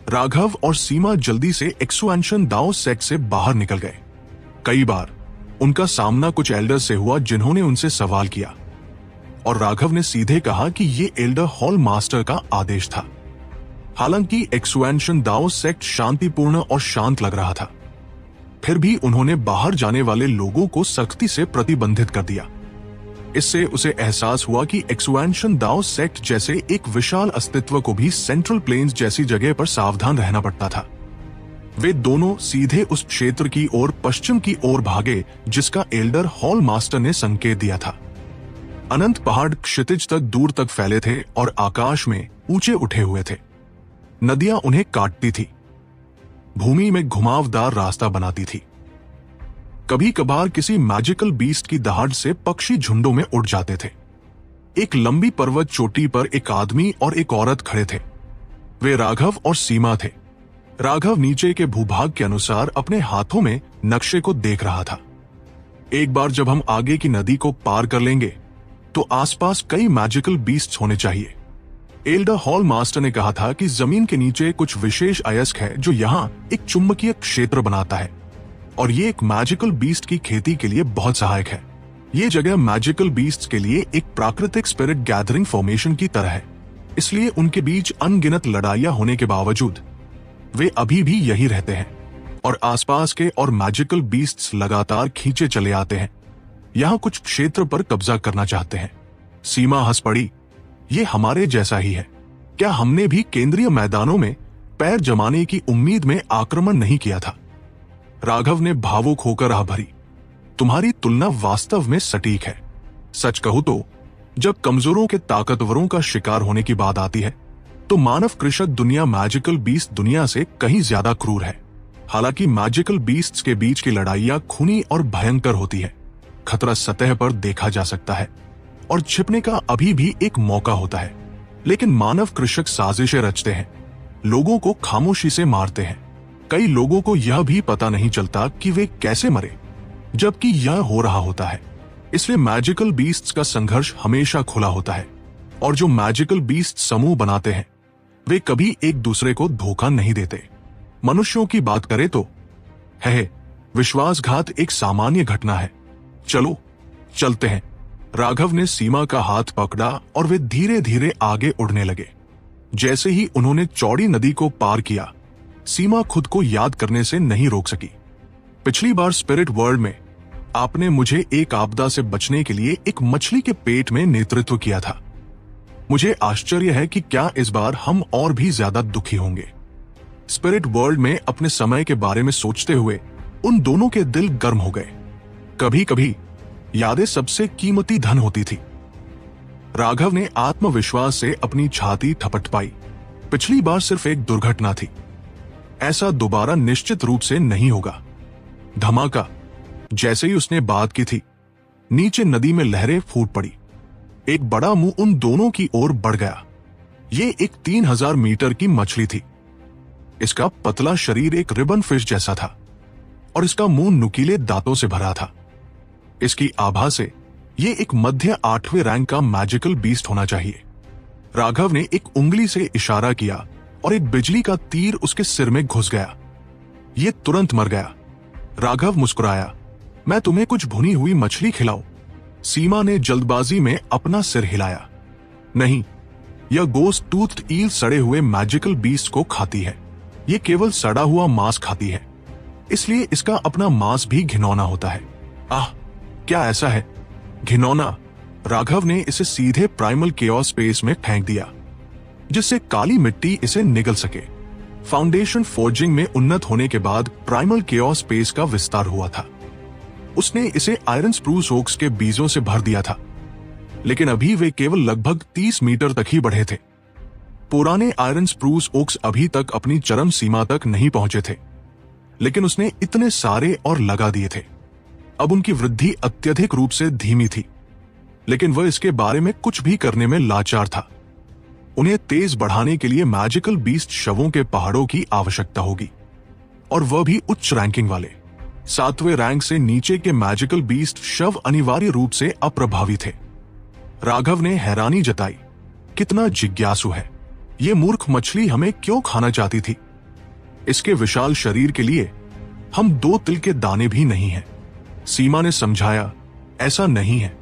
S1: राघव और सीमा जल्दी से एक्सुएंशन दाओ सेक्ट से बाहर निकल गए। कई बार उनका सामना कुछ एल्डर्स से हुआ, जिन्होंने उनसे सवाल किया, और राघव ने सीधे कहा कि ये एल्डर हॉल मास्टर का आदेश था। हालांकि एक्सुएंशन दाओ सेक्ट शांतिपूर्ण और शांत लग रहा था, फिर भी उन्होंने बाहर जाने वाले लोगों को सख्ती से प्रतिबंधित कर दिया। इससे उसे एहसास हुआ कि एक्सुएंशन दाओ सेक्ट जैसे एक विशाल अस्तित्व को भी सेंट्रल प्लेन्स जैसी जगह पर सावधान रहना पड़ता था। वे दोनों सीधे उस क्षेत्र की ओर पश्चिम की ओर भागे जिसका एल्डर हॉल मास्टर ने संकेत दिया था। अनंत पहाड़ क्षितिज तक दूर तक फैले थे और आकाश में ऊंचे उठे हुए थे। नदियां उन्हें काटती थी, भूमि में घुमावदार रास्ता बनाती थी। कभी कभार किसी मैजिकल बीस्ट की दहाड़ से पक्षी झुंडों में उड़ जाते थे। एक लंबी पर्वत चोटी पर एक आदमी और एक औरत खड़े थे। वे राघव और सीमा थे। राघव नीचे के भूभाग के अनुसार अपने हाथों में नक्शे को देख रहा था। एक बार जब हम आगे की नदी को पार कर लेंगे तो आसपास कई मैजिकल बीस्ट्स होने चाहिए। एल्डर हॉल मास्टर ने कहा था कि जमीन के नीचे कुछ विशेष अयस्क है जो यहाँ एक चुंबकीय क्षेत्र बनाता है, और ये एक मैजिकल बीस्ट की खेती के लिए बहुत सहायक है। ये जगह मैजिकल बीस्ट्स के लिए एक प्राकृतिक स्पिरिट गैदरिंग फॉर्मेशन की तरह है, इसलिए उनके बीच अनगिनत लड़ाइयां होने के बावजूद वे अभी भी यही रहते हैं, और आसपास के और मैजिकल बीस्ट्स लगातार खींचे चले आते हैं, यहाँ कुछ क्षेत्र पर कब्जा करना चाहते हैं। सीमा हंस पड़ी। ये हमारे जैसा ही है। क्या हमने भी केंद्रीय मैदानों में पैर जमाने की उम्मीद में आक्रमण नहीं किया था? राघव ने भावुक होकर आह भरी। तुम्हारी तुलना वास्तव में सटीक है। सच कहूं तो जब कमजोरों के ताकतवरों का शिकार होने की बात आती है तो मानव कृषक दुनिया मैजिकल बीस्ट दुनिया से कहीं ज्यादा क्रूर है। हालांकि मैजिकल बीस्ट्स के बीच की लड़ाइयां खूनी और भयंकर होती है। खतरा सतह पर देखा जा सकता है और छिपने का अभी भी एक मौका होता है, लेकिन मानव कृषक साजिशें रचते हैं, लोगों को खामोशी से मारते हैं। कई लोगों को यह भी पता नहीं चलता कि वे कैसे मरे, जबकि यह हो रहा होता है। इसलिए मैजिकल बीस्ट्स का संघर्ष हमेशा खुला होता है, और जो मैजिकल बीस्ट समूह बनाते हैं वे कभी एक दूसरे को धोखा नहीं देते। मनुष्यों की बात करें तो है विश्वासघात एक सामान्य घटना है। चलो चलते हैं। राघव ने सीमा का हाथ पकड़ा और वे धीरे धीरे आगे उड़ने लगे। जैसे ही उन्होंने चौड़ी नदी को पार किया, सीमा खुद को याद करने से नहीं रोक सकी। पिछली बार स्पिरिट वर्ल्ड में आपने मुझे एक आपदा से बचने के लिए एक मछली के पेट में नेतृत्व किया था। मुझे आश्चर्य है कि क्या इस बार हम और भी ज्यादा दुखी होंगे। स्पिरिट वर्ल्ड में अपने समय के बारे में सोचते हुए उन दोनों के दिल गर्म हो गए। कभी कभी यादें सबसे कीमती धन होती थी। राघव ने आत्मविश्वास से अपनी छाती थपथपाई। पिछली बार सिर्फ एक दुर्घटना थी, ऐसा दोबारा निश्चित रूप से नहीं होगा। धमाका। जैसे ही उसने बात की थी, नीचे नदी में लहरें फूट पड़ी। एक बड़ा मुंह उन दोनों की ओर बढ़ गया। ये एक 3000 मीटर की मछली थी। इसका पतला शरीर एक रिबन फिश जैसा था और इसका मुंह नुकीले दांतों से भरा था। इसकी आभा से ये एक मध्य 8वें रैंक का मैजिकल बीस्ट होना चाहिए। राघव ने एक उंगली से इशारा किया और एक बिजली का तीर उसके सिर में घुस गया। ये तुरंत मर गया। राघव मुस्कुराया। मैं तुम्हें कुछ भुनी हुई मछली खिलाऊं? सीमा ने जल्दबाजी में अपना सिर हिलाया। नहीं, यह गोस्ट टूथ ईल सड़े हुए मैजिकल बीस्ट को खाती है। ये केवल सड़ा हुआ मांस खाती है, इसलिए इसका अपना मांस भी घिनौना होता है। आह, क्या ऐसा है? घिनौना। राघव ने इसे सीधे प्राइमल केओस स्पेस में फेंक दिया, जिससे काली मिट्टी इसे निगल सके। फाउंडेशन फोर्जिंग में उन्नत होने के बाद प्राइमल केओस स्पेस का विस्तार हुआ था। उसने इसे आयरन स्प्रूस ओक्स के बीजों से भर दिया था, लेकिन अभी वे केवल लगभग 30 मीटर तक ही बढ़े थे। पुराने आयरन स्प्रूस ओक्स अभी तक अपनी चरम सीमा तक नहीं पहुंचे थे, लेकिन उसने इतने सारे और लगा दिए थे। अब उनकी वृद्धि अत्यधिक रूप से धीमी थी, लेकिन वह इसके बारे में कुछ भी करने में लाचार था। उन्हें तेज बढ़ाने के लिए मैजिकल बीस्ट शवों के पहाड़ों की आवश्यकता होगी, और वह भी उच्च रैंकिंग वाले। 7वें रैंक से नीचे के मैजिकल बीस्ट शव अनिवार्य रूप से अप्रभावी थे। राघव ने हैरानी जताई। कितना जिज्ञासु है ये मूर्ख मछली, हमें क्यों खाना चाहती थी? इसके विशाल शरीर के लिए हम 2 तिल के दाने भी नहीं हैं। सीमा ने समझाया, ऐसा नहीं है।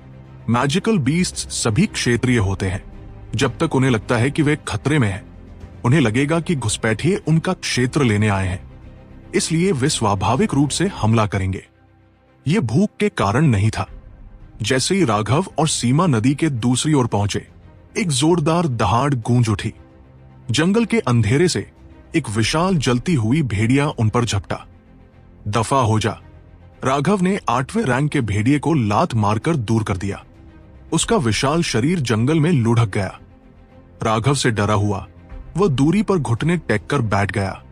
S1: मैजिकल बीस्ट्स सभी क्षेत्रीय होते हैं। जब तक उन्हें लगता है कि वे खतरे में हैं, उन्हें लगेगा कि घुसपैठिए उनका क्षेत्र लेने आए हैं, इसलिए वे स्वाभाविक रूप से हमला करेंगे। ये भूख के कारण नहीं था। जैसे ही राघव और सीमा नदी के दूसरी ओर पहुंचे, एक जोरदार दहाड़ गूंज उठी। जंगल के अंधेरे से एक विशाल जलती हुई भेड़िया उन पर झपटा। दफा हो जा। राघव ने 8वें रैंक के भेड़िए को लात मारकर दूर कर दिया। उसका विशाल शरीर जंगल में लुढ़क गया। राघव से डरा हुआ वह दूरी पर घुटने टेक कर बैठ गया।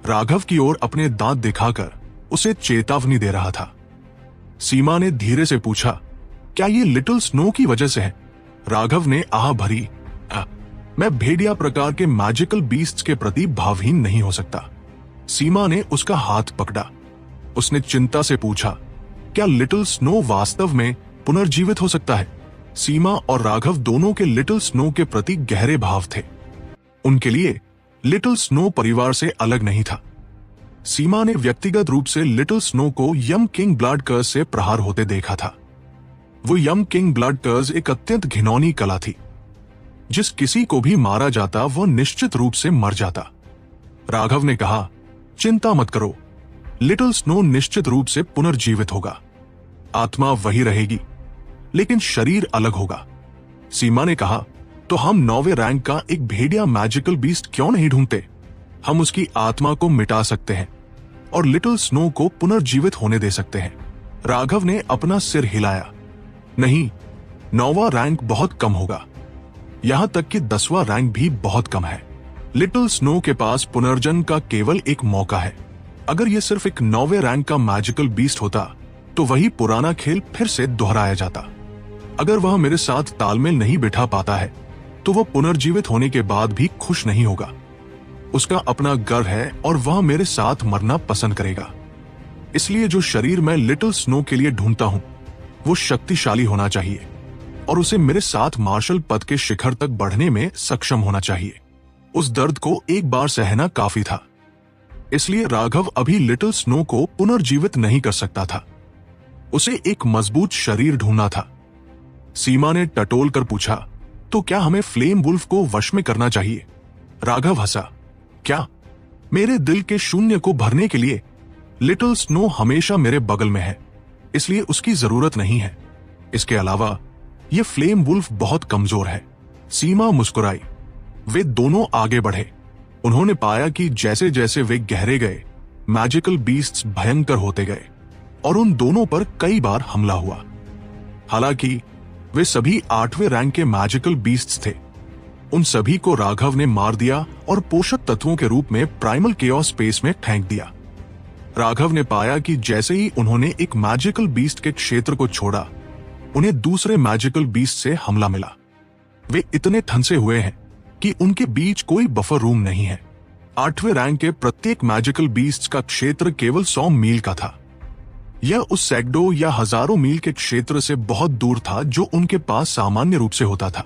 S1: राघव की ओर अपने दांत दिखाकर उसे चेतावनी दे रहा था। सीमा ने धीरे से पूछा, क्या ये लिटिल स्नो की वजह से है? राघव ने आह भरी, मैं भेड़िया प्रकार के मैजिकल बीस्ट्स के प्रति भावहीन नहीं हो सकता। सीमा ने उसका हाथ पकड़ा। उसने चिंता से पूछा, क्या लिटिल स्नो वास्तव में पुनर्जीवित हो सकता है? सीमा और राघव दोनों के लिटिल स्नो के प्रति गहरे भाव थे। उनके लिए लिटिल स्नो परिवार से अलग नहीं था। सीमा ने व्यक्तिगत रूप से लिटिल स्नो को यम किंग ब्लड कर्स से प्रहार होते देखा था। वो यम किंग ब्लड कर्स एक अत्यंत घिनौनी कला थी। जिस किसी को भी मारा जाता वह निश्चित रूप से मर जाता। राघव ने कहा, चिंता मत करो, लिटिल स्नो निश्चित रूप से पुनर्जीवित होगा। आत्मा वही रहेगी, लेकिन शरीर अलग होगा। सीमा ने कहा, तो हम 9वें रैंक का एक भेड़िया मैजिकल बीस्ट क्यों नहीं ढूंढते? हम उसकी आत्मा को मिटा सकते हैं और लिटिल स्नो को पुनर्जीवित होने दे सकते हैं। राघव ने अपना सिर हिलाया। नहीं, 9वां रैंक बहुत कम होगा, यहां तक कि 10वां रैंक भी बहुत कम है। लिटिल स्नो के पास पुनर्जन्म का केवल एक मौका है। अगर यह सिर्फ एक 9वें रैंक का मैजिकल बीस्ट होता तो वही पुराना खेल फिर से दोहराया जाता। अगर वह मेरे साथ तालमेल नहीं बिठा पाता है तो वह पुनर्जीवित होने के बाद भी खुश नहीं होगा। उसका अपना गर्व है और वह मेरे साथ मरना पसंद करेगा। इसलिए जो शरीर मैं लिटिल स्नो के लिए ढूंढता हूं वो शक्तिशाली होना चाहिए और उसे मेरे साथ मार्शल पद के शिखर तक बढ़ने में सक्षम होना चाहिए। उस दर्द को एक बार सहना काफी था, इसलिए राघव अभी लिटिल स्नो को पुनर्जीवित नहीं कर सकता था। उसे एक मजबूत शरीर ढूंढना था। सीमा ने टटोल कर पूछा, तो क्या हमें फ्लेम वुल्फ को वश में करना चाहिए? राघव हंसा, क्या? मेरे दिल के शून्य को भरने के लिए लिटिल स्नो हमेशा मेरे बगल में है, इसलिए उसकी जरूरत नहीं है। इसके अलावा यह फ्लेम वुल्फ बहुत कमजोर है। सीमा मुस्कुराई। वे दोनों आगे बढ़े। उन्होंने पाया कि जैसे जैसे वे गहरे गए, मैजिकल बीस्ट्स भयंकर होते गए और उन दोनों पर कई बार हमला हुआ। हालांकि वे सभी 8वें रैंक के मैजिकल बीस्ट्स थे। उन सभी को राघव ने मार दिया और पोषक तत्वों के रूप में प्राइमल केओस स्पेस में फेंक दिया। राघव ने पाया कि जैसे ही उन्होंने एक मैजिकल बीस्ट के क्षेत्र को छोड़ा, उन्हें दूसरे मैजिकल बीस्ट से हमला मिला। वे इतने ठंसे हुए हैं कि उनके बीच कोई बफर रूम नहीं है। 8वें रैंक के प्रत्येक मैजिकल बीस्ट का क्षेत्र केवल 100 मील का था। यह उस सैकड़ों या हजारों मील के क्षेत्र से बहुत दूर था जो उनके पास सामान्य रूप से होता था।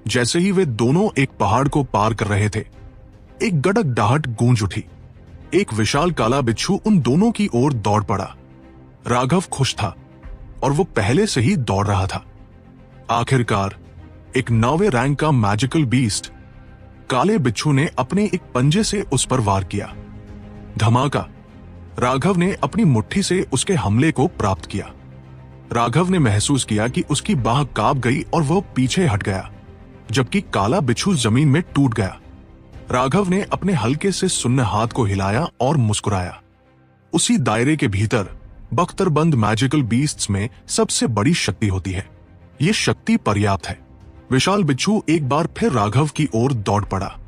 S1: जैसे ही वे दोनों एक पहाड़ को पार कर रहे थे, एक गड़गड़ाहट गूंज उठी। एक विशाल काला बिच्छू उन दोनों की ओर दौड़ पड़ा। राघव खुश था और वो पहले से ही दौड़ रहा था। आखिरकार एक 9वें रैंक का मैजिकल बीस्ट काले बिच्छू ने अपने एक पंजे से उस पर वार किया। धमाका! राघव ने अपनी मुट्ठी से उसके हमले को प्राप्त किया। राघव ने महसूस किया कि उसकी बाह कांप गई और वह पीछे हट गया, जबकि काला बिच्छू जमीन में टूट गया। राघव ने अपने हल्के से सुन्न हाथ को हिलाया और मुस्कुराया। उसी दायरे के भीतर बख्तरबंद मैजिकल बीस्ट्स में सबसे बड़ी शक्ति होती है। ये शक्ति पर्याप्त है। विशाल बिच्छू एक बार फिर राघव की ओर दौड़ पड़ा।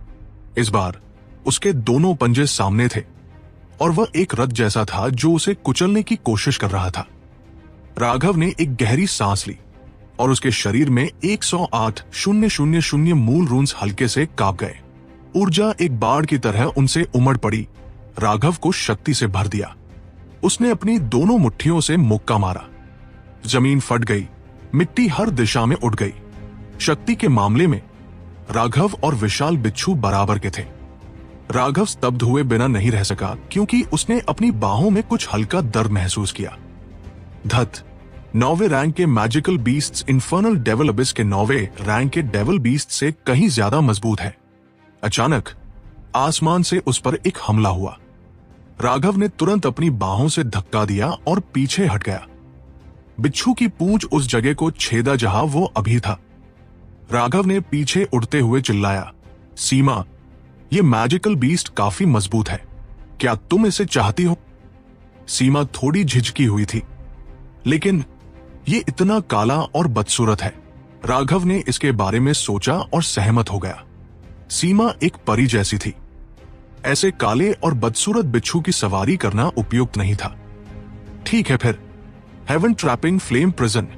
S1: इस बार उसके दोनों पंजे सामने थे और वह एक रथ जैसा था जो उसे कुचलने की कोशिश कर रहा था। राघव ने एक गहरी सांस ली और उसके शरीर में 108,000 मूल रून्स हल्के से कांप गए। ऊर्जा एक बाढ़ की तरह उनसे उमड़ पड़ी, राघव को शक्ति से भर दिया। उसने अपनी दोनों मुट्ठियों से मुक्का मारा। जमीन फट गई, मिट्टी हर दिशा में उड़ गई। शक्ति के मामले में राघव और विशाल बिच्छू बराबर के थे। राघव स्तब्ध हुए बिना नहीं रह सका क्योंकि उसने अपनी बाहों में कुछ हल्का दर्द महसूस किया। धत! 9वें रैंक के magical beasts infernal devil Abish के 9वें रैंक के डेविल बीस्ट से कहीं ज्यादा मजबूत है। अचानक आसमान से उस पर एक हमला हुआ। राघव ने तुरंत अपनी बाहों से धक्का दिया और पीछे हट गया। बिच्छू की पूंछ उस जगह को छेदा जहां वो अभी था। राघव ने पीछे उड़ते हुए चिल्लाया, सीमा, ये मैजिकल बीस्ट काफी मजबूत है, क्या तुम इसे चाहती हो? सीमा थोड़ी झिझकी हुई थी, लेकिन ये इतना काला और बदसूरत है। राघव ने इसके बारे में सोचा और सहमत हो गया। सीमा एक परी जैसी थी। ऐसे काले और बदसूरत बिच्छू की सवारी करना उपयुक्त नहीं था। ठीक है फिर। Heaven trapping flame prison.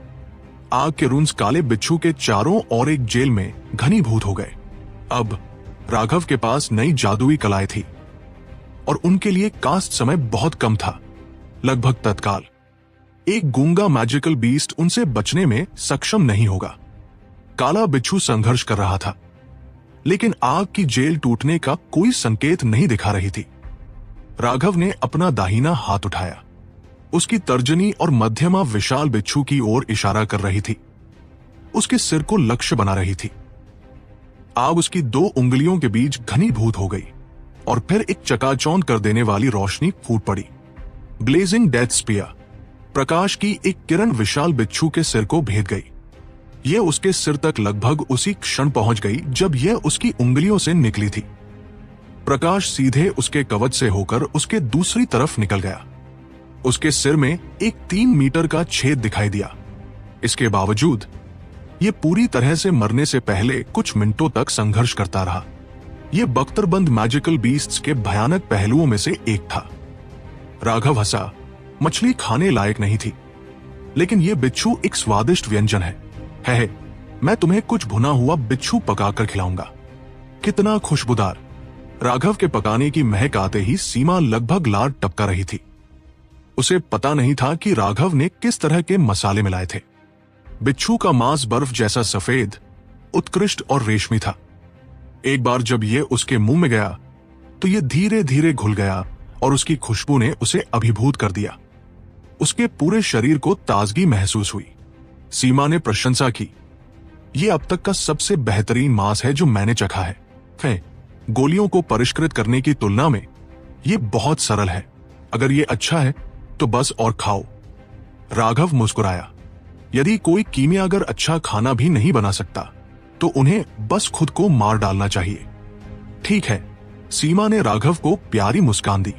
S1: आग के रून्स काले बिच्छू के चारों और एक जेल में घनीभूत हो गए। अब राघव के पास नई जादुई कलाएं थी और उनके लिए कास्ट समय बहुत कम था, लगभग तत्काल। एक गूंगा मैजिकल बीस्ट उनसे बचने में सक्षम नहीं होगा। काला बिच्छू संघर्ष कर रहा था, लेकिन आग की जेल टूटने का कोई संकेत नहीं दिखा रही थी। राघव ने अपना दाहिना हाथ उठाया। उसकी तर्जनी और मध्यमा विशाल बिच्छू की ओर इशारा कर रही थी, उसके सिर को लक्ष्य बना रही थी। आग उसकी 2 उंगलियों के बीच घनीभूत हो गई और फिर एक चकाचौंध कर देने वाली रोशनी फूट पड़ी। Blazing death spear. प्रकाश की एक किरण विशाल बिच्छू के सिर को भेद गई। यह उसके सिर तक लगभग उसी क्षण पहुंच गई जब यह उसकी उंगलियों से निकली थी। प्रकाश सीधे उसके कवच से होकर उसके दूसरी तरफ निकल गया। उसके सिर में एक 3 मीटर का छेद दिखाई दिया। इसके बावजूद ये पूरी तरह से मरने से पहले कुछ मिनटों तक संघर्ष करता रहा। ये बख्तरबंद मैजिकल बीस्ट्स के भयानक पहलुओं में से एक था। राघव हंसा। मछली खाने लायक नहीं थी, लेकिन ये बिच्छू एक स्वादिष्ट व्यंजन है। मैं तुम्हें कुछ भुना हुआ बिच्छू पकाकर खिलाऊंगा। कितना खुशबूदार। राघव के पकाने की महक आते ही सीमा लगभग लार टपका रही थी। उसे पता नहीं था कि राघव ने किस तरह के मसाले मिलाए थे। बिच्छू का मांस बर्फ जैसा सफेद, उत्कृष्ट और रेशमी था। एक बार जब ये उसके मुंह में गया तो ये धीरे धीरे घुल गया और उसकी खुशबू ने उसे अभिभूत कर दिया। उसके पूरे शरीर को ताजगी महसूस हुई। सीमा ने प्रशंसा की। यह अब तक का सबसे बेहतरीन मांस है जो मैंने चखा है। गोलियों को परिष्कृत करने की तुलना में यह बहुत सरल है। अगर ये अच्छा है तो बस और खाओ। राघव मुस्कुराया। यदि कोई कीमियागर अच्छा खाना भी नहीं बना सकता तो उन्हें बस खुद को मार डालना चाहिए। ठीक है, सीमा ने राघव को प्यारी मुस्कान दी।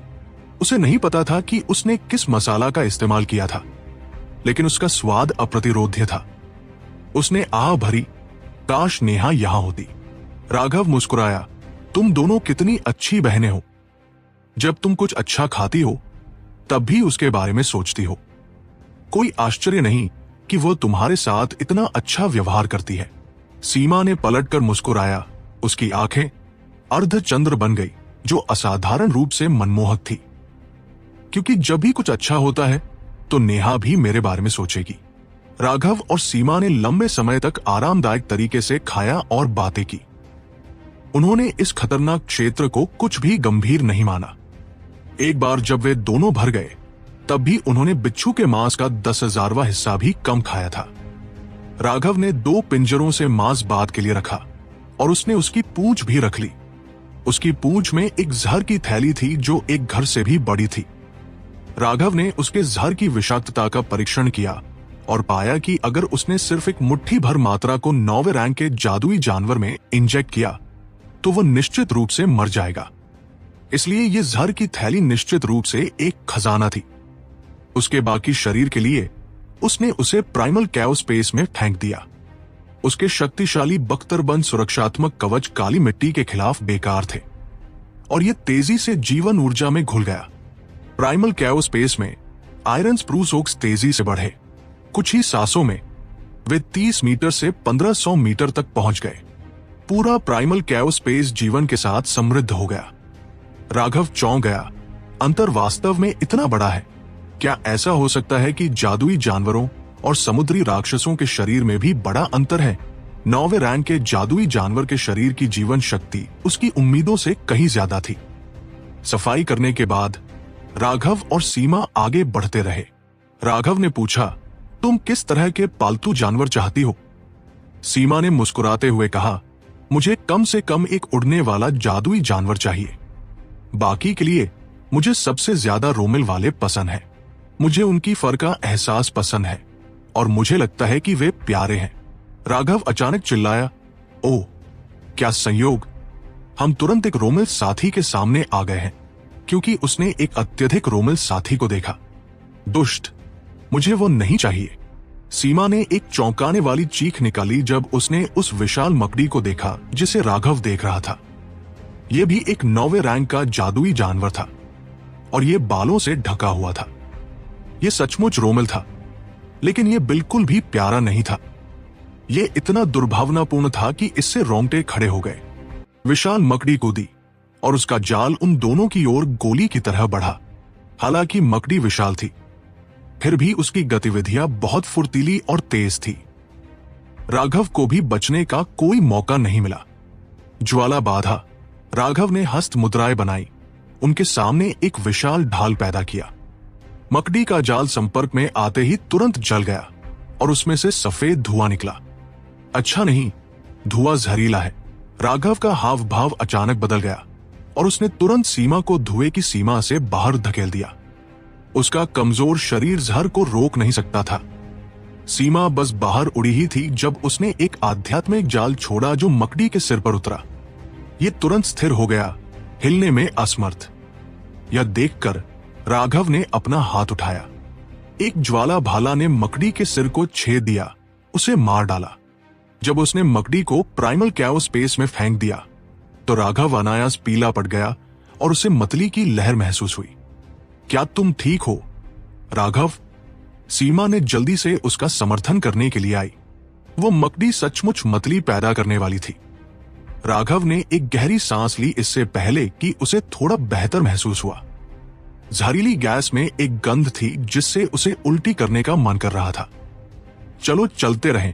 S1: उसे नहीं पता था कि उसने किस मसाला का इस्तेमाल किया था, लेकिन उसका स्वाद अप्रतिरोध्य था। उसने आह भरी, काश नेहा यहां होती। राघव मुस्कुराया। तुम दोनों कितनी अच्छी बहनें हो। जब तुम कुछ अच्छा खाती हो तब भी उसके बारे में सोचती हो। कोई आश्चर्य नहीं कि वो तुम्हारे साथ इतना अच्छा व्यवहार करती है। सीमा ने पलटकर मुस्कुराया। उसकी आंखें अर्धचंद्र बन गई, जो असाधारण रूप से मनमोहक थी। क्योंकि जब भी कुछ अच्छा होता है तो नेहा भी मेरे बारे में सोचेगी। राघव और सीमा ने लंबे समय तक आरामदायक तरीके से खाया और बातें की। उन्होंने इस खतरनाक क्षेत्र को कुछ भी गंभीर नहीं माना। एक बार जब वे दोनों भर गए तब भी उन्होंने बिच्छू के मांस का 10,000वां हिस्सा भी कम खाया था। राघव ने 2 पिंजरों से मांस बाद के लिए रखा और उसने उसकी पूंछ भी रख ली। उसकी पूंछ में एक जहर की थैली थी जो एक घर से भी बड़ी थी। राघव ने उसके जहर की विषाक्तता का परीक्षण किया और पाया कि अगर उसने सिर्फ एक मुट्ठी भर मात्रा को 9वें रैंक के जादुई जानवर में इंजेक्ट किया तो वह निश्चित रूप से मर जाएगा। इसलिए यह जहर की थैली निश्चित रूप से एक खजाना थी। उसके बाकी शरीर के लिए उसने उसे प्राइमल कैओस स्पेस में फेंक दिया। उसके शक्तिशाली बख्तरबंद सुरक्षात्मक कवच काली मिट्टी के खिलाफ बेकार थे और यह तेजी से जीवन ऊर्जा में घुल गया। प्राइमल कैओस स्पेस में आयरन स्प्रूस ओक्स तेजी से बढ़े। कुछ ही सांसों में वे 30 मीटर से 1500 मीटर तक पहुंच गए। पूरा प्राइमल कैओस स्पेस जीवन के साथ समृद्ध हो गया। राघव चौंक गया। अंतर वास्तव में इतना बड़ा है। क्या ऐसा हो सकता है कि जादुई जानवरों और समुद्री राक्षसों के शरीर में भी बड़ा अंतर है? 9वें रैंक के जादुई जानवर के शरीर की जीवन शक्ति उसकी उम्मीदों से कहीं ज्यादा थी। सफाई करने के बाद राघव और सीमा आगे बढ़ते रहे। राघव ने पूछा, तुम किस तरह के पालतू जानवर चाहती हो? सीमा ने मुस्कुराते हुए कहा, मुझे कम से कम एक उड़ने वाला जादुई जानवर चाहिए। बाकी के लिए मुझे सबसे ज्यादा रोमिल वाले पसंद हैं। मुझे उनकी फर का एहसास पसंद है और मुझे लगता है कि वे प्यारे हैं। राघव अचानक चिल्लाया, ओह क्या संयोग! हम तुरंत एक रोमिल साथी के सामने आ गए हैं, क्योंकि उसने एक अत्यधिक रोमिल साथी को देखा। दुष्ट, मुझे वो नहीं चाहिए। सीमा ने एक चौंकाने वाली चीख निकाली जब उसने उस विशाल मकड़ी को देखा जिसे राघव देख रहा था। यह भी एक 9वें रैंक का जादुई जानवर था और यह बालों से ढका हुआ था। यह सचमुच रोमिल था, लेकिन यह बिल्कुल भी प्यारा नहीं था। यह इतना दुर्भावनापूर्ण था कि इससे रोंगटे खड़े हो गए। विशाल मकड़ी कूदी और उसका जाल उन दोनों की ओर गोली की तरह बढ़ा। हालांकि मकड़ी विशाल थी, फिर भी उसकी गतिविधियां बहुत फुर्तीली और तेज थी। राघव को भी बचने का कोई मौका नहीं मिला। ज्वाला बाधा। राघव ने हस्त मुद्राएं बनाई। उनके सामने एक विशाल ढाल पैदा किया। मकड़ी का जाल संपर्क में आते ही तुरंत जल गया और उसमें से सफेद धुआं निकला। अच्छा नहीं, धुआं जहरीला है। राघव का हाव भाव अचानक बदल गया और उसने तुरंत सीमा को धुएं की सीमा से बाहर धकेल दिया। उसका कमजोर शरीर जहर को रोक नहीं सकता था। सीमा बस बाहर उड़ी ही थी जब उसने एक आध्यात्मिक जाल छोड़ा जो मकड़ी के सिर पर उतरा। यह तुरंत स्थिर हो गया, हिलने में असमर्थ। यह देखकर राघव ने अपना हाथ उठाया। एक ज्वाला भाला ने मकड़ी के सिर को छेद दिया, उसे मार डाला। जब उसने मकड़ी को प्राइमल कैओ स्पेस में फेंक दिया तो राघव अनायास पीला पड़ गया और उसे मतली की लहर महसूस हुई। क्या तुम ठीक हो राघव? सीमा ने जल्दी से उसका समर्थन करने के लिए आई। वो मकड़ी सचमुच मतली पैदा करने वाली थी। राघव ने एक गहरी सांस ली इससे पहले कि उसे थोड़ा बेहतर महसूस हुआ। जहरीली गैस में एक गंध थी जिससे उसे उल्टी करने का मन कर रहा था। चलो चलते रहें,